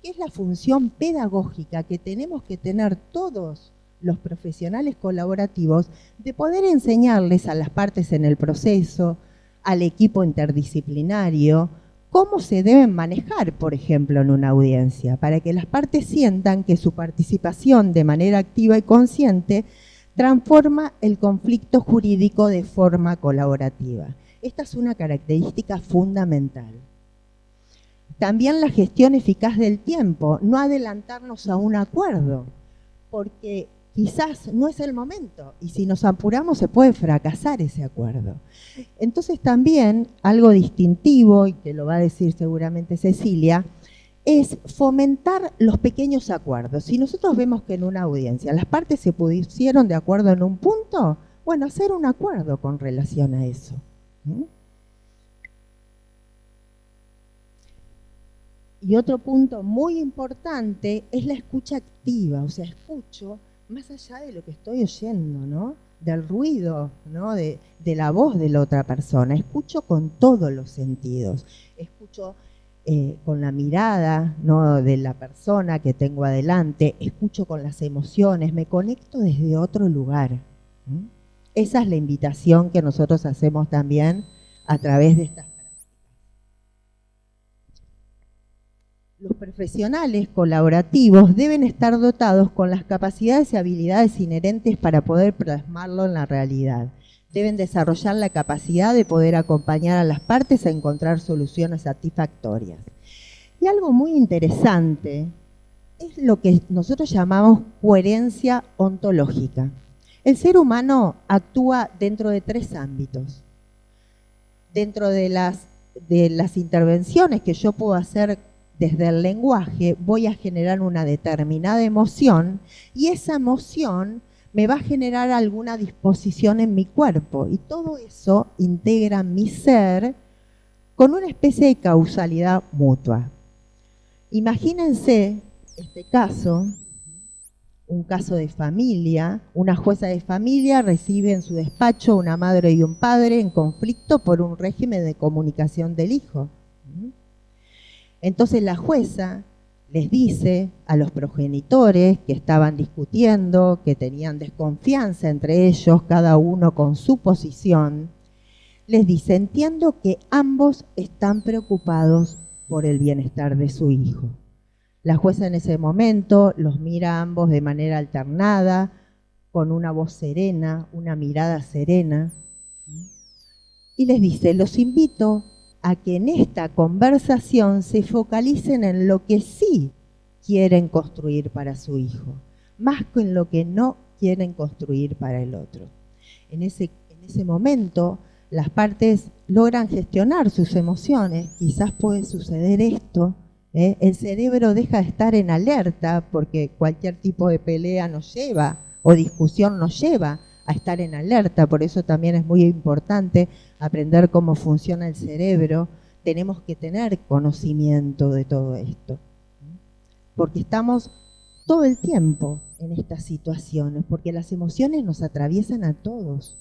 que es la función pedagógica que tenemos que tener todos los profesionales colaborativos de poder enseñarles a las partes en el proceso, al equipo interdisciplinario, cómo se deben manejar, por ejemplo, en una audiencia, para que las partes sientan que su participación de manera activa y consciente transforma el conflicto jurídico de forma colaborativa. Esta es una característica fundamental. También la gestión eficaz del tiempo, no adelantarnos a un acuerdo, porque quizás no es el momento y si nos apuramos se puede fracasar ese acuerdo. Entonces también algo distintivo, y que lo va a decir seguramente Cecilia, es fomentar los pequeños acuerdos. Si nosotros vemos que en una audiencia las partes se pusieron de acuerdo en un punto, bueno, hacer un acuerdo con relación a eso. Y otro punto muy importante es la escucha activa, o sea, escucho más allá de lo que estoy oyendo, ¿no? Del ruido, ¿no? De la voz de la otra persona. Escucho con todos los sentidos. Escucho con la mirada, ¿no? De la persona que tengo adelante. Escucho con las emociones. Me conecto desde otro lugar. Esa es la invitación que nosotros hacemos también a través de estas prácticas. Los profesionales colaborativos deben estar dotados con las capacidades y habilidades inherentes para poder plasmarlo en la realidad. Deben desarrollar la capacidad de poder acompañar a las partes a encontrar soluciones satisfactorias. Y algo muy interesante es lo que nosotros llamamos coherencia ontológica. El ser humano actúa dentro de 3 ámbitos. Dentro de las intervenciones que yo puedo hacer desde el lenguaje, voy a generar una determinada emoción y esa emoción me va a generar alguna disposición en mi cuerpo y todo eso integra mi ser con una especie de causalidad mutua. Imagínense este caso, un caso de familia, una jueza de familia recibe en su despacho una madre y un padre en conflicto por un régimen de comunicación del hijo. Entonces la jueza les dice a los progenitores que estaban discutiendo, que tenían desconfianza entre ellos, cada uno con su posición, les dice, entiendo que ambos están preocupados por el bienestar de su hijo. La jueza en ese momento los mira a ambos de manera alternada, con una voz serena, una mirada serena, y les dice, los invito a que en esta conversación se focalicen en lo que sí quieren construir para su hijo, más que en lo que no quieren construir para el otro. En ese momento, las partes logran gestionar sus emociones. Quizás puede suceder esto, el cerebro deja de estar en alerta porque cualquier tipo de pelea nos lleva o discusión nos lleva a estar en alerta, por eso también es muy importante aprender cómo funciona el cerebro. Tenemos que tener conocimiento de todo esto, porque estamos todo el tiempo en estas situaciones, porque las emociones nos atraviesan a todos.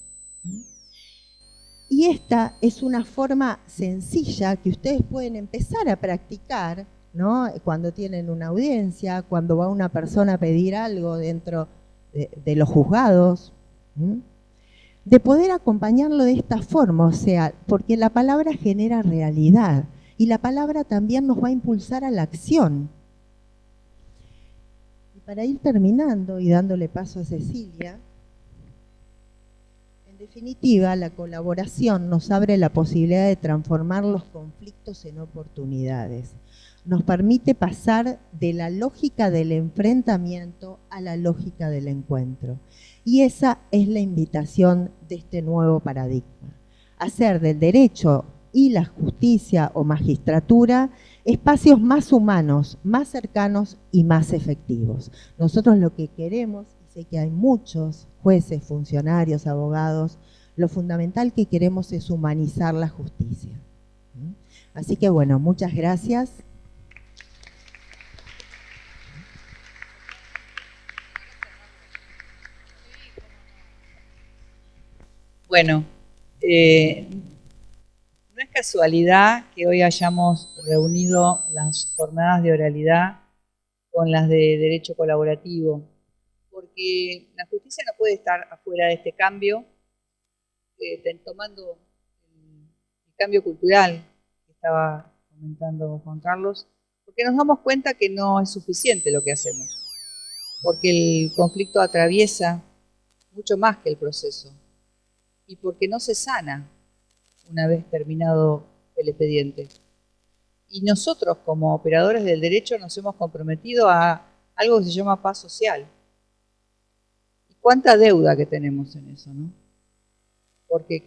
Y esta es una forma sencilla que ustedes pueden empezar a practicar, ¿no? Cuando tienen una audiencia, cuando va una persona a pedir algo dentro de los juzgados, de poder acompañarlo de esta forma, o sea, porque la palabra genera realidad y la palabra también nos va a impulsar a la acción. Y para ir terminando y dándole paso a Cecilia, en definitiva, la colaboración nos abre la posibilidad de transformar los conflictos en oportunidades. Nos permite pasar de la lógica del enfrentamiento a la lógica del encuentro. Y esa es la invitación de este nuevo paradigma. Hacer del derecho y la justicia o magistratura espacios más humanos, más cercanos y más efectivos. Nosotros lo que queremos, y sé que hay muchos jueces, funcionarios, abogados, lo fundamental que queremos es humanizar la justicia. Así que bueno, muchas gracias. Bueno, no es casualidad que hoy hayamos reunido las jornadas de oralidad con las de derecho colaborativo, porque la justicia no puede estar afuera de este cambio, tomando el cambio cultural que estaba comentando Juan Carlos, porque nos damos cuenta que no es suficiente lo que hacemos, porque el conflicto atraviesa mucho más que el proceso y porque no se sana una vez terminado el expediente. Y nosotros, como operadores del derecho, nos hemos comprometido a algo que se llama paz social. ¿Y cuánta deuda que tenemos en eso, no? Porque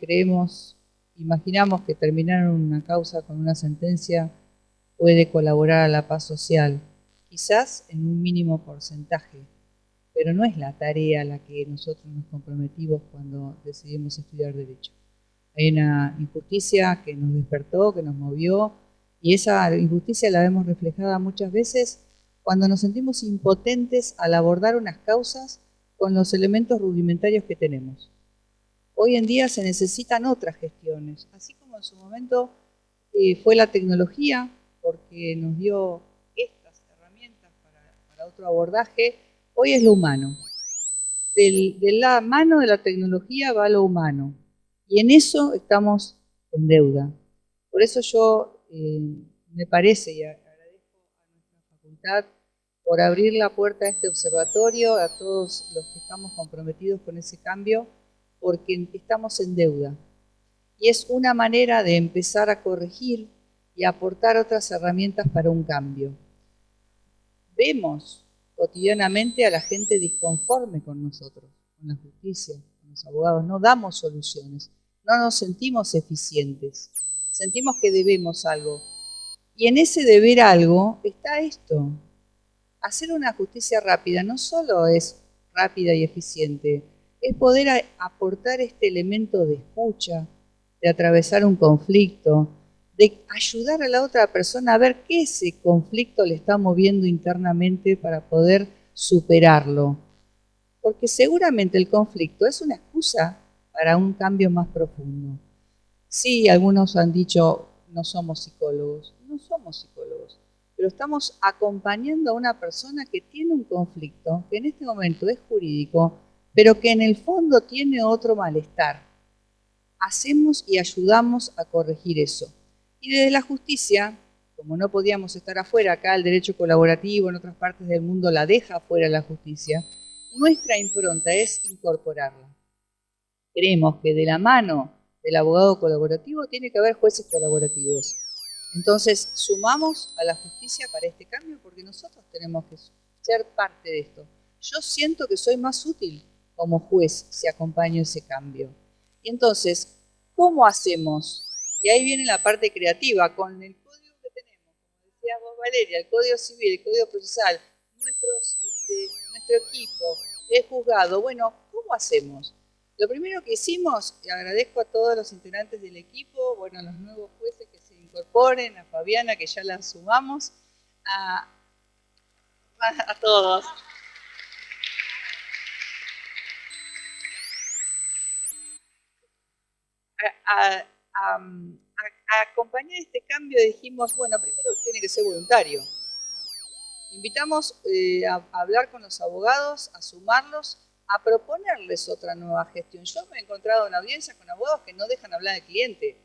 imaginamos que terminar una causa con una sentencia puede colaborar a la paz social, quizás en un mínimo porcentaje, pero no es la tarea a la que nosotros nos comprometimos cuando decidimos estudiar derecho. Hay una injusticia que nos despertó, que nos movió, y esa injusticia la vemos reflejada muchas veces cuando nos sentimos impotentes al abordar unas causas con los elementos rudimentarios que tenemos. Hoy en día se necesitan otras gestiones, así como en su momento fue la tecnología, porque nos dio estas herramientas para otro abordaje. Hoy es lo humano. De la mano de la tecnología va lo humano. Y en eso estamos en deuda. Por eso yo me parece, y agradezco a nuestra facultad por abrir la puerta a este observatorio, a todos los que estamos comprometidos con ese cambio, porque estamos en deuda. Y es una manera de empezar a corregir y aportar otras herramientas para un cambio. Vemos cotidianamente a la gente disconforme con nosotros, con la justicia, con los abogados. No damos soluciones, no nos sentimos eficientes, sentimos que debemos algo. Y en ese deber algo está esto. Hacer una justicia rápida no solo es rápida y eficiente, es poder aportar este elemento de escucha, de atravesar un conflicto, de ayudar a la otra persona a ver qué ese conflicto le está moviendo internamente para poder superarlo. Porque seguramente el conflicto es una excusa para un cambio más profundo. Sí, algunos han dicho, no somos psicólogos. No somos psicólogos, pero estamos acompañando a una persona que tiene un conflicto, que en este momento es jurídico, pero que en el fondo tiene otro malestar. Hacemos y ayudamos a corregir eso. Y desde la justicia, como no podíamos estar afuera, acá el derecho colaborativo en otras partes del mundo la deja afuera la justicia, nuestra impronta es incorporarla. Creemos que de la mano del abogado colaborativo tiene que haber jueces colaborativos. Entonces, sumamos a la justicia para este cambio porque nosotros tenemos que ser parte de esto. Yo siento que soy más útil como juez si acompaño ese cambio. Y entonces, ¿cómo hacemos? Y ahí viene la parte creativa, con el código que tenemos, como decías vos, Valeria, el código civil, el código procesal, nuestro equipo, el juzgado. Bueno, ¿cómo hacemos? Lo primero que hicimos, y agradezco a todos los integrantes del equipo, bueno, a los nuevos jueces que se incorporen, a Fabiana, que ya la sumamos, a todos. A acompañar este cambio dijimos, bueno, primero tiene que ser voluntario. Invitamos a hablar con los abogados, a sumarlos, a proponerles otra nueva gestión. Yo me he encontrado en audiencias con abogados que no dejan hablar al cliente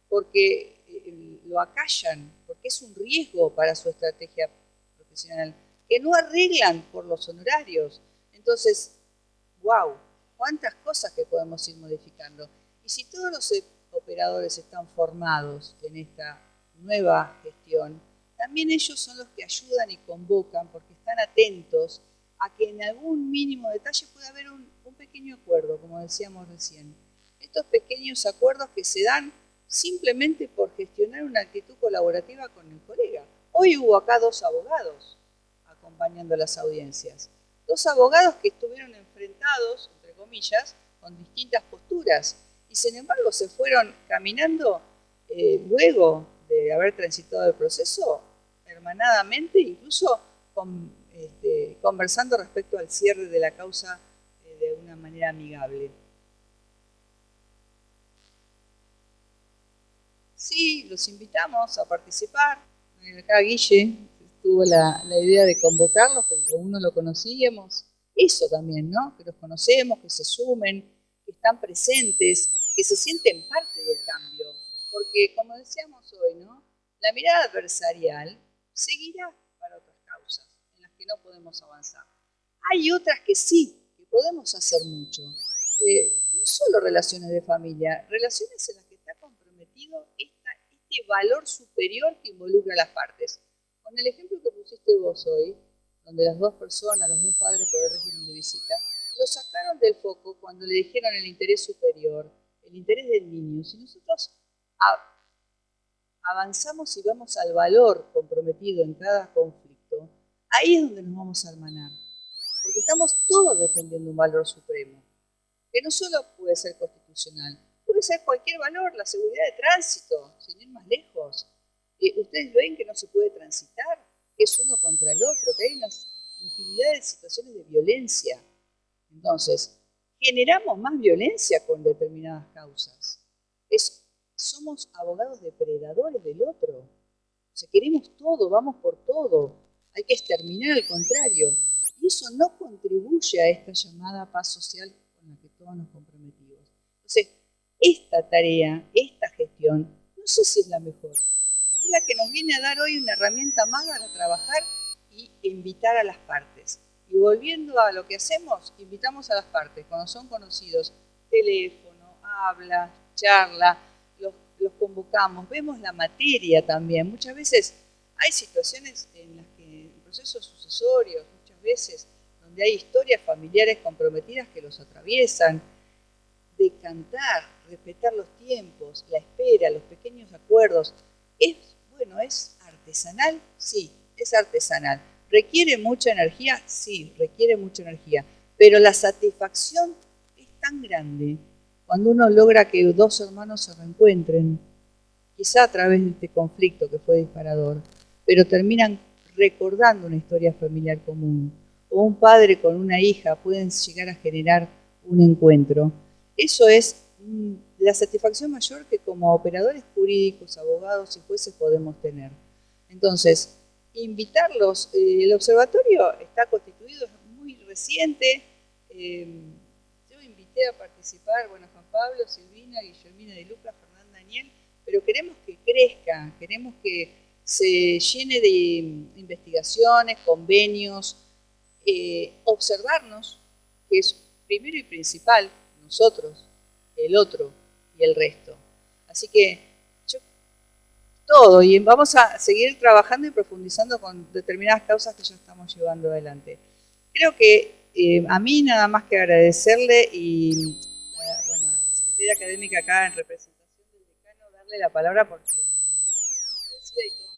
porque lo acallan, porque es un riesgo para su estrategia profesional, que no arreglan por los honorarios. Entonces, wow, cuántas cosas que podemos ir modificando. Y si todos los operadores están formados en esta nueva gestión, también ellos son los que ayudan y convocan porque están atentos a que en algún mínimo detalle pueda haber un pequeño acuerdo, como decíamos recién. Estos pequeños acuerdos que se dan simplemente por gestionar una actitud colaborativa con el colega. Hoy hubo acá 2 abogados acompañando las audiencias. 2 abogados que estuvieron enfrentados, entre comillas, con distintas posturas y sin embargo se fueron caminando luego de haber transitado el proceso hermanadamente, incluso conversando respecto al cierre de la causa de una manera amigable. Sí, los invitamos a participar. Acá Guille tuvo la idea de convocarlos, que uno lo conocíamos. Eso también, ¿no? Que los conocemos, que se sumen, que están presentes, que se sienten parte del cambio. Porque, como decíamos hoy, ¿no? La mirada adversarial seguirá para otras causas en las que no podemos avanzar. Hay otras que sí, que podemos hacer mucho. No solo relaciones de familia, relaciones en las que está comprometido este valor superior que involucra a las partes. Con el ejemplo que pusiste vos hoy, donde las 2 personas, los 2 padres por el régimen de visita, lo sacaron del foco cuando le dijeron el interés superior, el interés del niño. Si nosotros avanzamos y vamos al valor comprometido en cada conflicto, ahí es donde nos vamos a hermanar. Porque estamos todos defendiendo un valor supremo, que no solo puede ser constitucional, puede ser cualquier valor, la seguridad de tránsito, sin ir más lejos. Ustedes ven que no se puede transitar, que es uno contra el otro, que hay una infinidad de situaciones de violencia. Entonces, generamos más violencia con determinadas causas. Somos abogados depredadores del otro. O sea, queremos todo, vamos por todo. Hay que exterminar al contrario. Y eso no contribuye a esta llamada paz social con la que todos nos comprometimos. Entonces, esta tarea, esta gestión, no sé si es la mejor. Es la que nos viene a dar hoy una herramienta más para trabajar y invitar a las partes. Y volviendo a lo que hacemos, invitamos a las partes, cuando son conocidos, teléfono, habla, charla, los convocamos, vemos la materia también. Muchas veces hay situaciones en las que en procesos sucesorios, muchas veces, donde hay historias familiares comprometidas que los atraviesan, decantar, respetar los tiempos, la espera, los pequeños acuerdos. ¿Es artesanal? Sí, es artesanal. ¿Requiere mucha energía? Sí, requiere mucha energía. Pero la satisfacción es tan grande cuando uno logra que 2 hermanos se reencuentren, quizá a través de este conflicto que fue disparador, pero terminan recordando una historia familiar común, o un padre con una hija pueden llegar a generar un encuentro. Eso es la satisfacción mayor que como operadores jurídicos, abogados y jueces podemos tener. Entonces, invitarlos, el observatorio está constituido, es muy reciente. Yo invité a participar, bueno, Juan Pablo, Silvina, Guillermina de Lucas, Fernanda, Daniel, pero queremos que crezca, queremos que se llene de investigaciones, convenios, observarnos, que es primero y principal, nosotros, el otro y el resto. Así que todo, y vamos a seguir trabajando y profundizando con determinadas causas que ya estamos llevando adelante. Creo que a mí nada más que agradecerle y bueno, a la Secretaría Académica acá en representación del decano, darle la palabra porque agradecida y todo.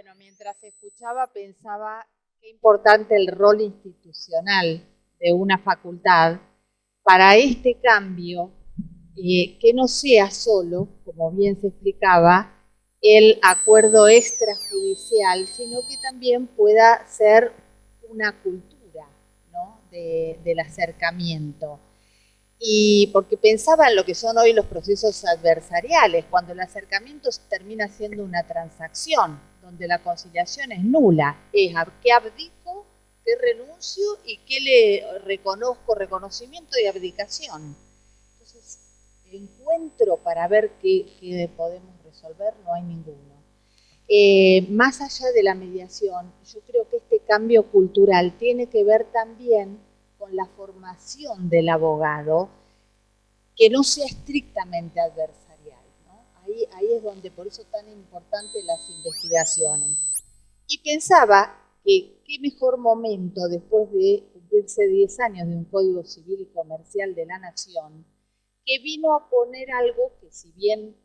Bueno, mientras escuchaba pensaba qué importante el rol institucional de una facultad para este cambio, que no sea solo, como bien se explicaba, el acuerdo extrajudicial, sino que también pueda ser una cultura, ¿no?, del acercamiento. Y porque pensaba en lo que son hoy los procesos adversariales, cuando el acercamiento termina siendo una transacción, donde la conciliación es nula, es qué abdico, qué renuncio y qué le reconozco, reconocimiento y abdicación. Entonces, encuentro para ver qué podemos resolver, no hay ninguno. Más allá de la mediación, yo creo que este cambio cultural tiene que ver también con la formación del abogado, que no sea estrictamente adversarial, ¿no? Ahí es donde, por eso tan importante las investigaciones. Y pensaba que qué mejor momento, después de cumplirse 10 años de un Código Civil y Comercial de la Nación, que vino a poner algo que, si bien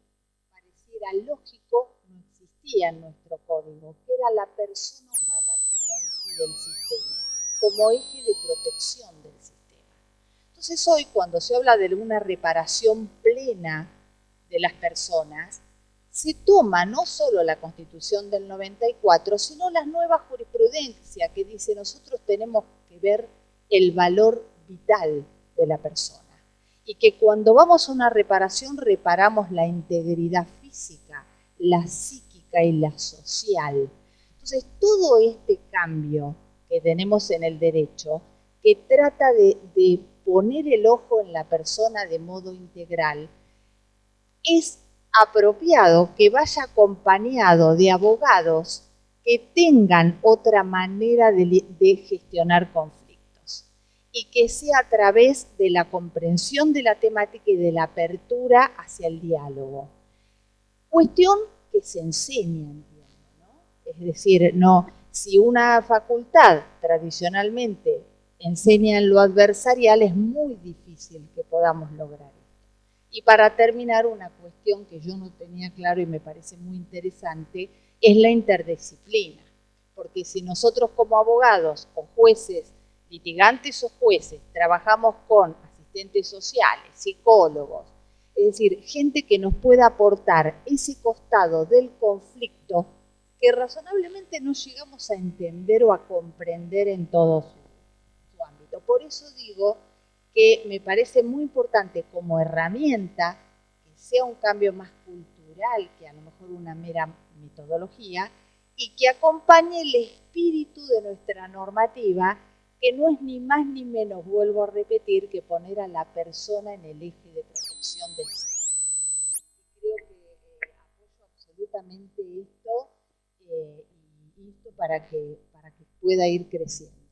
pareciera lógico, no existía en nuestro código, que era la persona humana como eje del sistema, como eje de protección del sistema. Entonces hoy, cuando se habla de una reparación plena de las personas, se toma no solo la Constitución del 94, sino las nuevas jurisprudencias que dice nosotros tenemos que ver el valor vital de la persona. Y que cuando vamos a una reparación, reparamos la integridad física, la psíquica y la social. Entonces, todo este cambio que tenemos en el derecho, que trata de poner el ojo en la persona de modo integral, es apropiado que vaya acompañado de abogados que tengan otra manera de gestionar conflictos y que sea a través de la comprensión de la temática y de la apertura hacia el diálogo. Cuestión que se enseña, entiendo, ¿no? Es decir, no, si una facultad tradicionalmente enseña en lo adversarial, es muy difícil que podamos lograr esto. Y para terminar, una cuestión que yo no tenía claro y me parece muy interesante, es la interdisciplina. Porque si nosotros como abogados o jueces, litigantes o jueces, trabajamos con asistentes sociales, psicólogos, es decir, gente que nos pueda aportar ese costado del conflicto que razonablemente no llegamos a entender o a comprender en todo su ámbito. Por eso digo que me parece muy importante como herramienta que sea un cambio más cultural que a lo mejor una mera metodología y que acompañe el espíritu de nuestra normativa, que no es ni más ni menos, vuelvo a repetir, que poner a la persona en el eje de protección del sistema. Creo que apoyo absolutamente esto y esto para que pueda ir creciendo.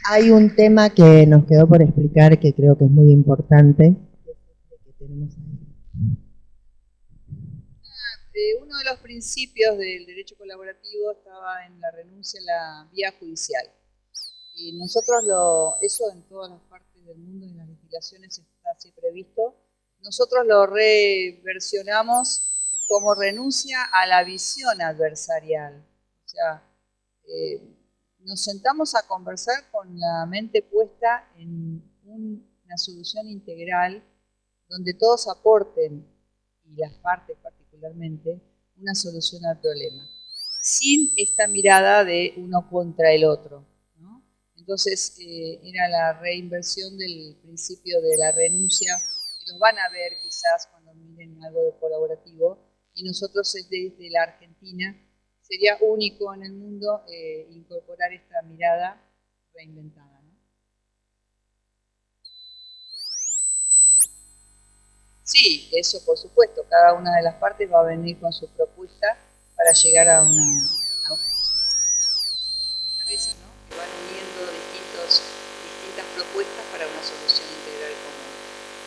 Hay un tema que nos quedó por explicar que creo que es muy importante. Que tenemos ahí. Uno de los principios del derecho colaborativo estaba en la renuncia a la vía judicial. Y nosotros eso en todas las partes del mundo, en las legislaciones está así previsto. Nosotros lo reversionamos como renuncia a la visión adversarial. O sea, nos sentamos a conversar con la mente puesta en una solución integral donde todos aporten, y las partes particularmente, una solución al problema, sin esta mirada de uno contra el otro, ¿no? Entonces, era la reinversión del principio de la renuncia, que los van a ver quizás cuando miren algo de colaborativo, y nosotros desde la Argentina sería único en el mundo incorporar esta mirada reinventada, ¿no? Sí, eso por supuesto, cada una de las partes va a venir con su propuesta para llegar a una cabeza, ¿no? Que van uniendo distintas propuestas para una solución integral común.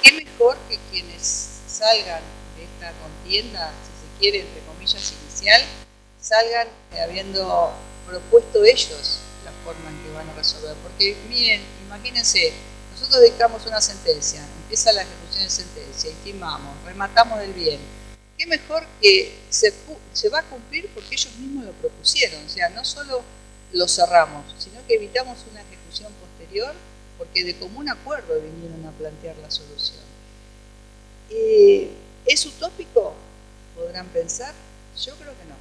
¿Qué mejor que quienes salgan de esta contienda, si se quiere, entre comillas, inicial, salgan habiendo propuesto ellos la forma en que van a resolver? Porque miren, imagínense, nosotros dictamos una sentencia, empieza la ejecución de sentencia, intimamos, rematamos del bien, qué mejor que se va a cumplir porque ellos mismos lo propusieron, o sea, no solo lo cerramos, sino que evitamos una ejecución posterior porque de común acuerdo vinieron a plantear la solución. ¿Es utópico? Podrán pensar. Yo creo que no.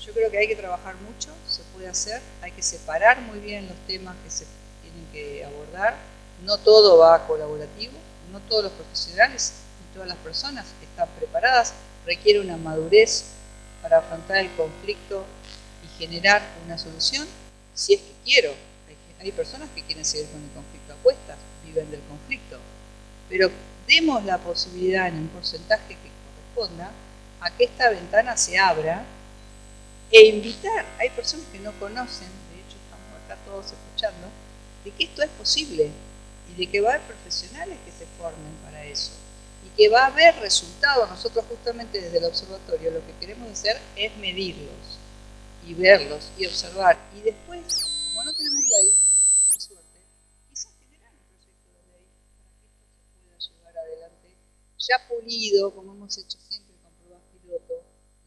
Yo creo que hay que trabajar mucho, se puede hacer, hay que separar muy bien los temas que se tienen que abordar. No todo va colaborativo, no todos los profesionales y todas las personas que están preparadas. Requiere una madurez para afrontar el conflicto y generar una solución, si es que quiero. Hay personas que quieren seguir con el conflicto a cuestas, viven del conflicto, pero demos la posibilidad en un porcentaje que corresponda a que esta ventana se abra e invitar. Hay personas que no conocen, de hecho estamos acá todos escuchando, de que esto es posible y de que va a haber profesionales que se formen para eso y que va a haber resultados. Nosotros justamente desde el observatorio lo que queremos hacer es medirlos y verlos y observar, y después, como no tenemos ley, tenemos esa suerte, quizás generar un proyecto de ley para que esto se pueda llevar adelante ya pulido, como hemos hecho siempre con pruebas piloto,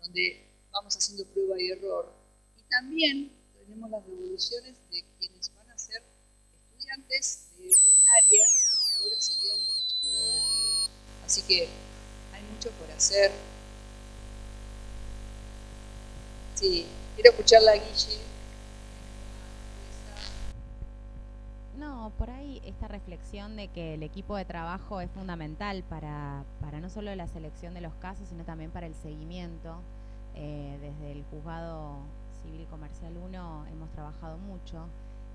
donde vamos haciendo prueba y error, y también tenemos las devoluciones de quienes van a ser estudiantes de un área que ahora sería el derecho colaborativo. Así que hay mucho por hacer. Sí, quiero escucharla a Guille. No, por ahí esta reflexión de que el equipo de trabajo es fundamental para no solo la selección de los casos, sino también para el seguimiento. Desde el Juzgado Civil Comercial 1 hemos trabajado mucho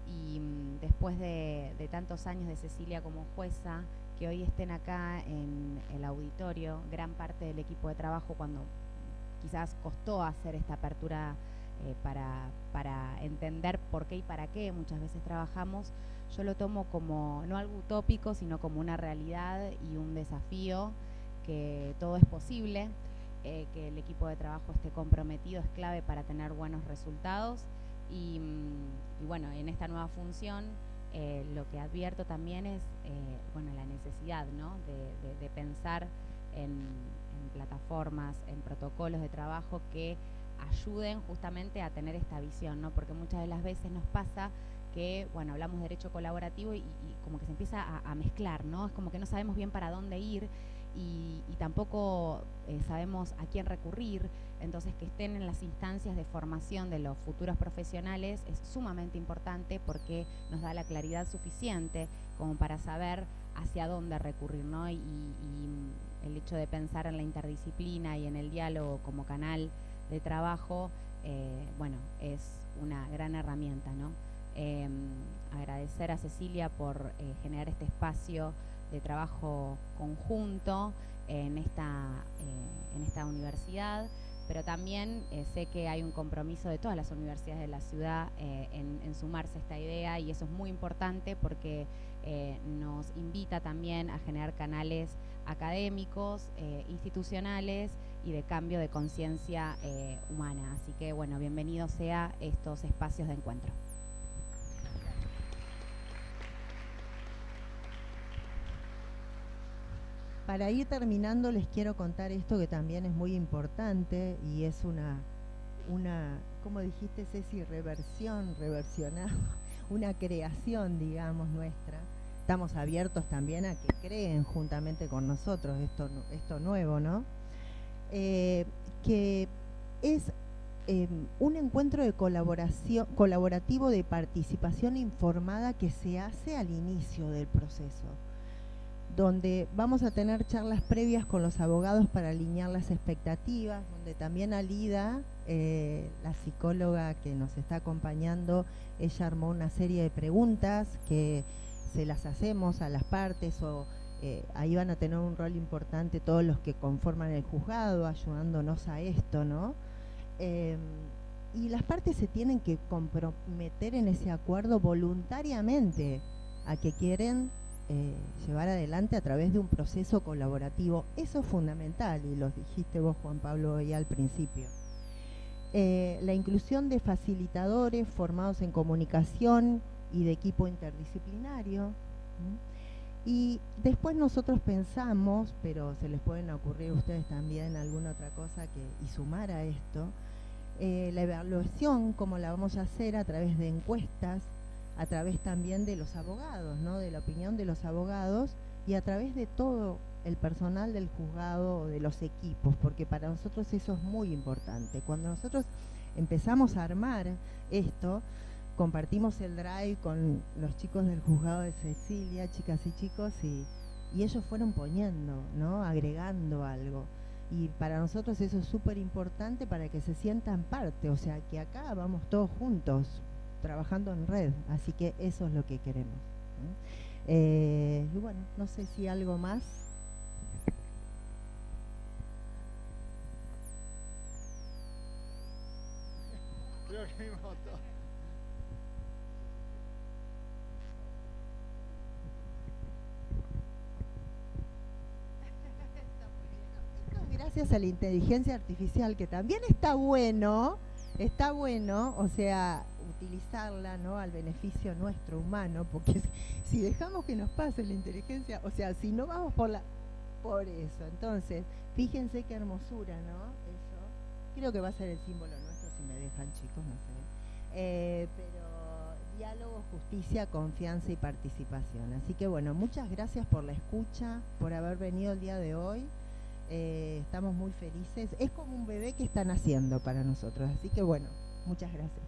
y después de tantos años de Cecilia como jueza, que hoy estén acá en el auditorio, gran parte del equipo de trabajo, cuando quizás costó hacer esta apertura para entender por qué y para qué muchas veces trabajamos, yo lo tomo como no algo utópico, sino como una realidad y un desafío, que todo es posible, que el equipo de trabajo esté comprometido es clave para tener buenos resultados y bueno, en esta nueva función lo que advierto también es bueno, la necesidad, ¿no?, de pensar en plataformas, en protocolos de trabajo que ayuden justamente a tener esta visión, ¿no? Porque muchas de las veces nos pasa que, bueno, hablamos de derecho colaborativo y como que se empieza a mezclar, ¿no? Es como que no sabemos bien para dónde ir y tampoco sabemos a quién recurrir. Entonces, que estén en las instancias de formación de los futuros profesionales es sumamente importante porque nos da la claridad suficiente como para saber hacia dónde recurrir, ¿no? Y el hecho de pensar en la interdisciplina y en el diálogo como canal de trabajo, bueno, es una gran herramienta, ¿no? Agradecer a Cecilia por generar este espacio de trabajo conjunto en esta universidad, pero también sé que hay un compromiso de todas las universidades de la ciudad en sumarse a esta idea, y eso es muy importante porque nos invita también a generar canales académicos, institucionales y de cambio de conciencia humana. Así que, bueno, bienvenido sea estos espacios de encuentro. Para ir terminando, les quiero contar esto que también es muy importante y es una ¿cómo dijiste, Ceci? Reversionada, una creación, digamos, nuestra. Estamos abiertos también a que creen juntamente con nosotros esto nuevo, ¿no? Que es un encuentro de colaborativo de participación informada que se hace al inicio del proceso, donde vamos a tener charlas previas con los abogados para alinear las expectativas, donde también Alida, la psicóloga que nos está acompañando, ella armó una serie de preguntas que se las hacemos a las partes, o ahí van a tener un rol importante todos los que conforman el juzgado, ayudándonos a esto, ¿no? Y las partes se tienen que comprometer en ese acuerdo voluntariamente a que quieren llevar adelante a través de un proceso colaborativo. Eso es fundamental, y lo dijiste vos, Juan Pablo, hoy al principio. La inclusión de facilitadores formados en comunicación y de equipo interdisciplinario. Y después nosotros pensamos, pero se les pueden ocurrir a ustedes también alguna otra cosa y sumar a esto, la evaluación, como la vamos a hacer a través de encuestas, a través también de los abogados, ¿no? De la opinión de los abogados y a través de todo el personal del juzgado o de los equipos, porque para nosotros eso es muy importante. Cuando nosotros empezamos a armar esto, compartimos el drive con los chicos del juzgado de Cecilia, chicas y chicos, y ellos fueron poniendo, ¿no? Agregando algo. Y para nosotros eso es súper importante para que se sientan parte, o sea, que acá vamos todos juntos, trabajando en red, así que eso es lo que queremos, ¿no? Y bueno, no sé si algo más. Creo que me mató. Gracias a la inteligencia artificial, que también está bueno, o sea, utilizarla, ¿no? Al beneficio nuestro humano, porque si dejamos que nos pase la inteligencia, o sea, si no vamos por eso, entonces, fíjense qué hermosura, ¿no? Eso, creo que va a ser el símbolo nuestro, si me dejan, chicos, no sé. Pero diálogo, justicia, confianza y participación. Así que bueno, muchas gracias por la escucha, por haber venido el día de hoy. Estamos muy felices. Es como un bebé que están haciendo para nosotros. Así que bueno, muchas gracias.